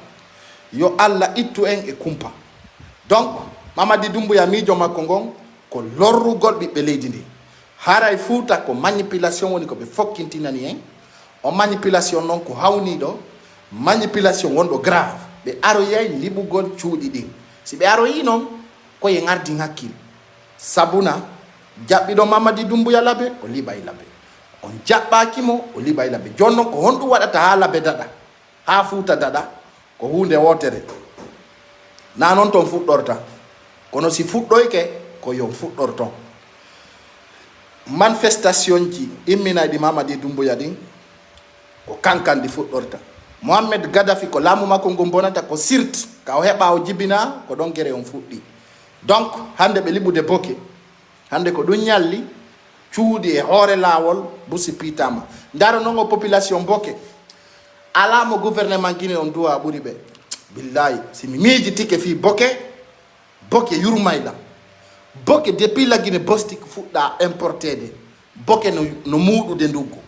yo Allah ittu en e kumpa donc Mamadi Doumbouya miijo makko ngon ko lorrugol ɓiɓɓe leydi ndi haray fuuta ko manipulation woni ko ɓe fokkintinani en on manipulation noon ko hawniɗo manipulation wonɗo grave ɓe aroyay liɓugol cuuɗi ɗin si ɓe aroyi noon koye ŋardin hakkille sabuna jaɓɓiɗo Mamadi Doumbouya labe o liɓay labe on jaɓɓakimo o liɓay labe joni noon ko honɗum waɗata ha labe daɗa ha fuuta daɗa ko hunde wotere na noon ton fuɗɗorta kono si fuɗɗoyke ko yon fuɗɗorton manifestation ji imminayɗi Mamadi Doumbouya ɗin ko kankan ɗi fuɗɗorta Mohamed Gaddafi ko laamu makko ngu bonata ko sirte ka o heɓa o jibina ko ɗon gere on fuɗɗi donc hande ɓe liɓude boke hande ko ɗum ñalli cuuɗi e hoore laawol busi pitama ndaro noon o population boke ala mo gouvernement Guinée on duwa ɓuri ɓe billahi simi miijitike fi boke yurmayla boke depuis la Guinée bostik fuɗɗa importede boke no muuɗude nduggu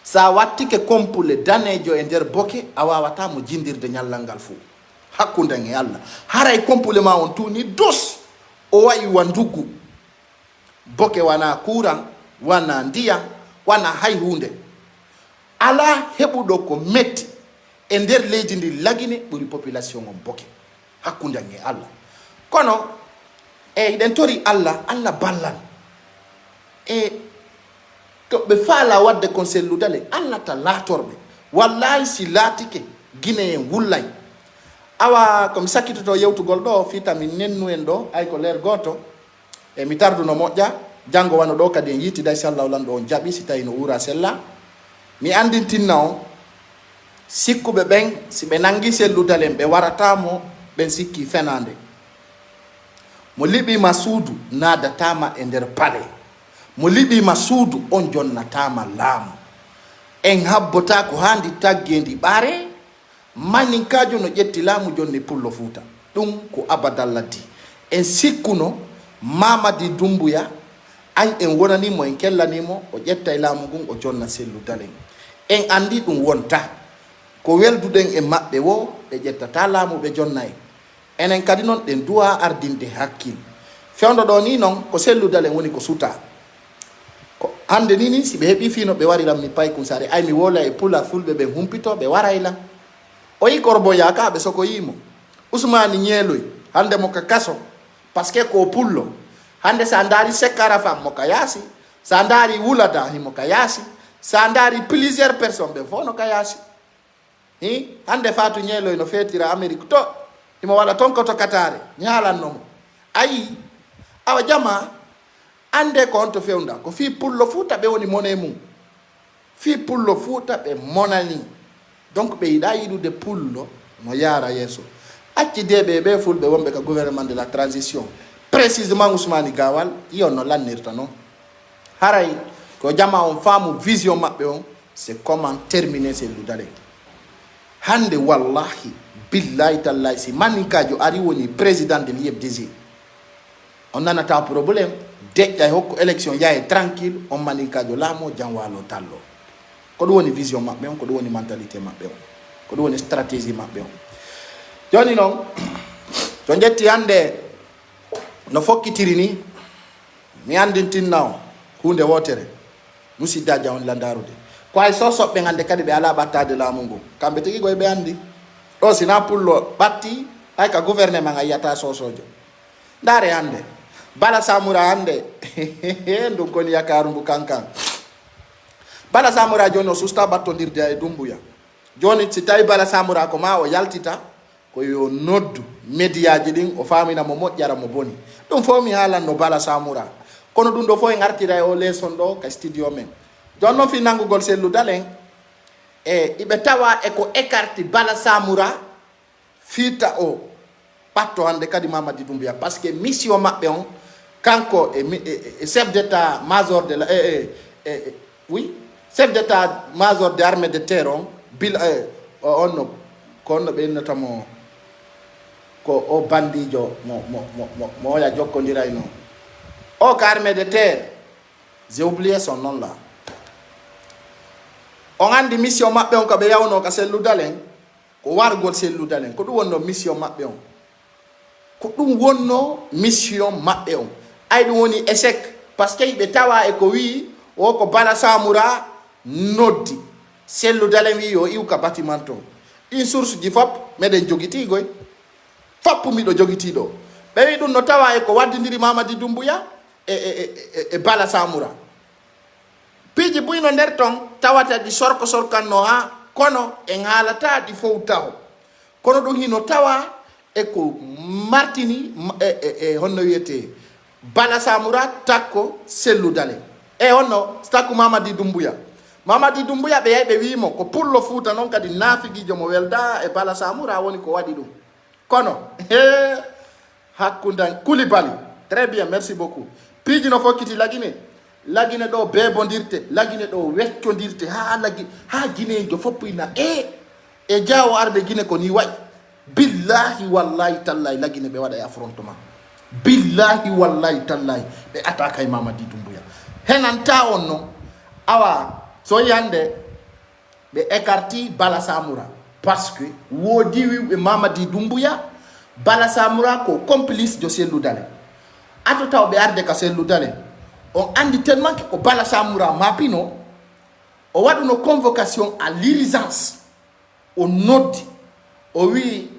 sa wattike kompule danejo e nder boke a wawata mo jindirde ñallal ngal fuu hakkunde e Allah haray kompule ma on tuuni dos o wayi wa nduggu boke wana courant wana ndiyam wana hay hunde ala heɓuɗo ko metti e nder leydi ndi lagine ɓuri population on boke hakkunde e Allah kono eɗen tori Allah ballal to ɓe faala wadde kon selludale Allah ta laatorɓe wallahi si laatike Guinée en wullay awa komi sakkitoto yewtugol ɗo fiita min nennu en ɗo ay ko leer goto e mi tarduno moƴƴa janngo wano ɗo kadi en yittida inchallahu lanɗo on jaɓi si tawi no wura sella mi andintinna on sikkuɓe ɓen si ɓe nangi selludal en ɓe waratamo ɓen sikki fenande mo liɓima suudu nadatama e nder palais mo liɓima suudu on jonnatama laamu en habbota ko handi taggendi ɓaare maninkajo no ƴetti laamu jonni pullo fuuta ɗum ko abadalladdi en sikkuno Mamadi Doumbouya ay en wonanimo en kellanimo o ƴetta e laamu ngun o jonna selludalen en andi ɗum wonta ko welduɗen e maɓɓe wo ɓe ƴettata laamu ɓe jonna enen kadi noon ɗen duwa ardinde hakkil fewdo ɗo ni noon ko selludalen woni ko suta ko hande ni si ɓe heeɓi fino ɓe warilam mi pay kum sare ay mi wola e pula fulɓe ɓen humpito ɓe waraylam o yi Korboya ka ɓe sokoyimo Ousmane Ñeeloy hande mo ka kaso par ce que ko pullo hande sa ndaari Sekkara Fam mo ka yaasi sa ndaari Wulada himo ka yaasi sa ndaari plusieurs personnes ɓe fof no ka yaasi hande Fatou Ñeeloy no feetira Amérique to imo wala ton ko to katare nyalan no ayi awa jama ande ko on to fewnda ko fi pullo futa be woni monay mum fi pullo futa be monani donc be ida yidu de pullo no yara yeso acci debe be fulbe wombe ka gouvernement de la transition précisément Ousmane Gawal yo no lannirta non haray ko jama on famu vision mabbe on c'est comment terminer ces ludale hande wallahi billahi tallahi si maninkajo ari woni président de l'IFDG on nanata problème deƴƴa hokko élection yaye tranquille on maninkajo laamo janwalo tallo ko ɗum woni vision maɓɓe on ko ɗum woni mentalité maɓɓe on ko ɗum woni stratégie maɓɓe on joni noon so jetti hande no fokkitiri ni mi andintinna o hunde wotere musiddaji on landarude ko ay sosoɓɓe hande kadi ɓe ala ɓattade laamu ngu kamɓe tigi koye ɓe andi ɗo sina pullo ɓatti hay ka gouvernement a yiyata sosojo ndaare hande Bala Samura hande ndum koni yakaru ngu kankan Bala Samura joni o susta battodirde e Dumbuya joni si tawi Bala Samura ko ma o yaltita ko yo noddu médiaji ɗin o famina mo moƴƴara mo boni ɗum fof mi haalanno Bala Samura kono ɗum ɗo fof en artira e o leeson ɗo ka studio men joni noon fi nanngugol selludalen e iɓe tawa eko écarti Bala Samura fiita o ɓatto hande kadi Mamadi Doumbouya par ce que mission maɓɓe on kanko e chef d'état major de la oui chef d'état major de armée de terre on bil onno ko onno ɓe innatamo ko o bandijo mo oya jokkodira noon o ko armée de terre j'ai oublié son nom là on andi mission maɓɓe on ko ɓe yawno ka selludalen ko wargol selludalen ko ɗum wonno mission maɓɓe on ko ɗum wonno mission maɓɓe on ay ɗum woni échec par ce que ɓe tawa e ko wi o ko Bala Samura noddi selludalen wi yo iwka bâtiment ton ɗin source ji fop meɗen jogitigoy fop miɗo jogitiɗo ɓe wi ɗum no tawa e ko waddidiri Mamadi Doumbouya e Bala Samura piiji buyno nder ton tawata ɗi sorkanno ha kono en haalata ɗi fof taw kono ɗum hino tawa eko martini honno wiyete Bala Samura takko selludale honno takko Mamadi Doumbouya ɓe yahi ɓe wimo ko pullo Fuuta noon kadi naafigijo mo welda e Bala Samura woni ko waɗi ɗum kono hakkundan Koulibaly très bien merci beaucoup piiji no fokkiti lagine ɗo beebondirte lagine ɗo weccodirte ha guinejo foppina e jawo arɓe guine ko ni wayi billahi wallahi tallahi lagine ɓe waɗa e affrontement billahi wallahi tallahi ɓe attaque e Mamadi Doumbouya henanta on noon awa so yi hande ɓe écarti Bala Samura par ce que woodi wiɓe Mamadi Doumbouya Bala Samura ko complice de selludale ato taw ɓe arde ka selludale on andi tellement que ko Bala Samura mapino o waɗuno convocation à l'urgence o noddi o wi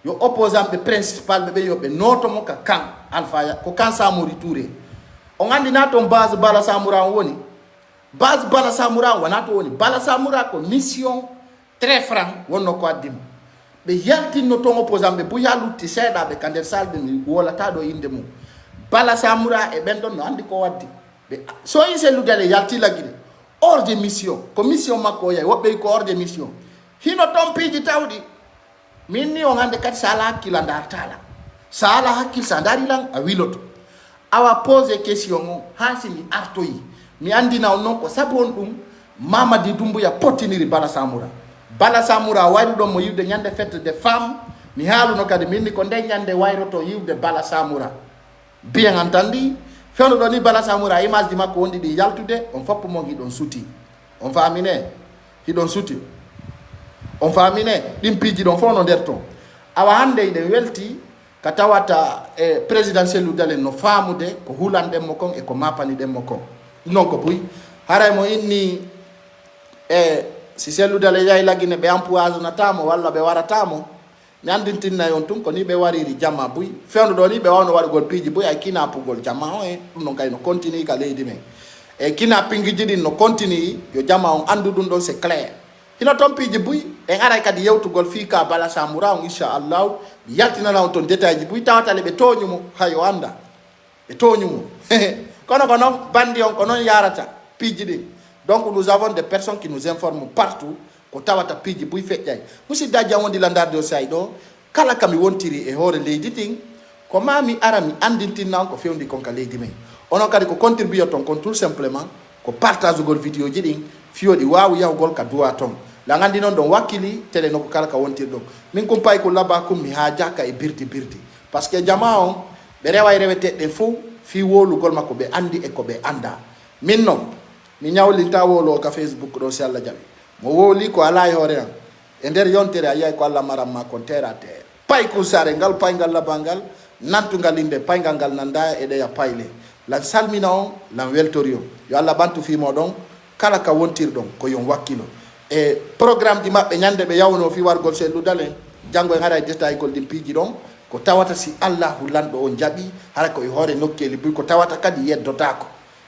yo opposant ɓe principal ɓe yo ɓe notomo ka kan Alpha ko kan Samori Touré on andi na toon base Bala Samura woni base Bala Samura wona to woni Bala Samura ko mission très franc wonno ko addimo ɓe yaltinno toon opposant ɓe bo yalutti seeɗaɓe ka nder salde mi wolata ɗo inde mum Bala Samura e ɓen ɗon no andi ko waddi so yi selludale yalti laggine hors de mission ko mission makko o yahi woɓɓe ko hors de mission hino toon piiji tawɗi min ni on hande kadi sa ala hakkil a dartala sa ala hakkil sa dari lan a wiloto awa pose question on ha simi artoyi mi andina on noon ko sabu on ɗum Mamadi Doumbouya pottiniri Bala Samura wayruɗon mo yiwde ñande fête de femme mi haaluno kadi minni ko nde ñande wayroto yiwde Bala Samura bien entendu fewno ɗo ni Bala Samura image ji makko wonɗi ɗi yaltude on foppo mon hiɗon suti on famine hiɗon suti on famine ɗin piiji ɗon fof no nder ton awa hande eɗen welti ka tawata e président selludalen no faamude ko hulanɗenmo kon e ko mapaniɗenmo kon non ko buy haray mo inni si selludale yahi lagine ɓe empoisonnatamo walla ɓe waratamo mi andintinnayi on tun ko ni ɓe wariri jamma buy fewno ɗo ni ɓe wawno waɗugol piiji buy ay kinapugol jamma o ɗum noon kay no continue ka leydi men e kinapinguiji ɗin no continue yo jamma on andu ɗum ɗon c'est clair hino ton piji buy en aray kadi yewtugol fi ka bala samura on inchallah yaltina law ton détail ji buy tawata le be toñu mo hayo anda be toñu mo kono kono bandi on kono yarata piji din. Donc nous avons des personnes qui nous informent partout ko tawata piji buy fejjay musi dajja wondi landar do saydo kala kami wontiri e hore leydi din ko mami arami andintin nan ko fewndi kon ka leydi men onon kadi ko contribuer ton kon tout simplement ko partage gol vidéo ji din fiodi wawu yawgol ka duwa ton la ngandi non don wakili tele no ko kala ka wontir do min ko pay ko laba kum mi ha jaka e birti parce que jama on be rewa rewete de fu fi wolu gol makko be andi e ko be anda min non mi nyawlinta wolo ka Facebook do si Allah jabi mo woli ko ala hore an e der yontere ayay ko Allah maram ma kon terre pay ko sare ngal pay ngal labangal nantu ngalinde pay ngal nanda e de ya payle la salmina on la weltorio yo Allah bantu fi modon kala ka wontir don ko yon wakilo e programme di mabbe nyande be yawno fi wargol se dalen jango ngara détail gol dim piji don ko tawata si Allahu lando on jabi hara ko e hore nokkeli bu ko tawata kadi yeddota ko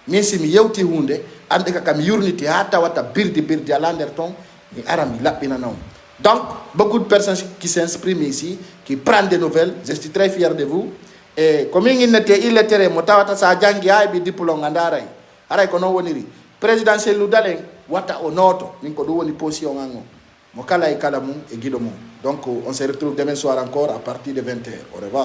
min si mi yewti hunde ande ka kam yurniti ha tawata birdi ala nder ton mi arami labbina non. Donc beaucoup de personnes qui s'expriment ici qui prennent des nouvelles, je suis très fier de vous. Et comme il était illettré mo tawata sa jangi ay bi diplôme ngandara haray ko no woniri présidentiel lu dalen wata o noto min ko do woni position ngango mo kala e kala mum e gido mum. Donc on se retrouve demain soir encore à partir de 20h. Au revoir.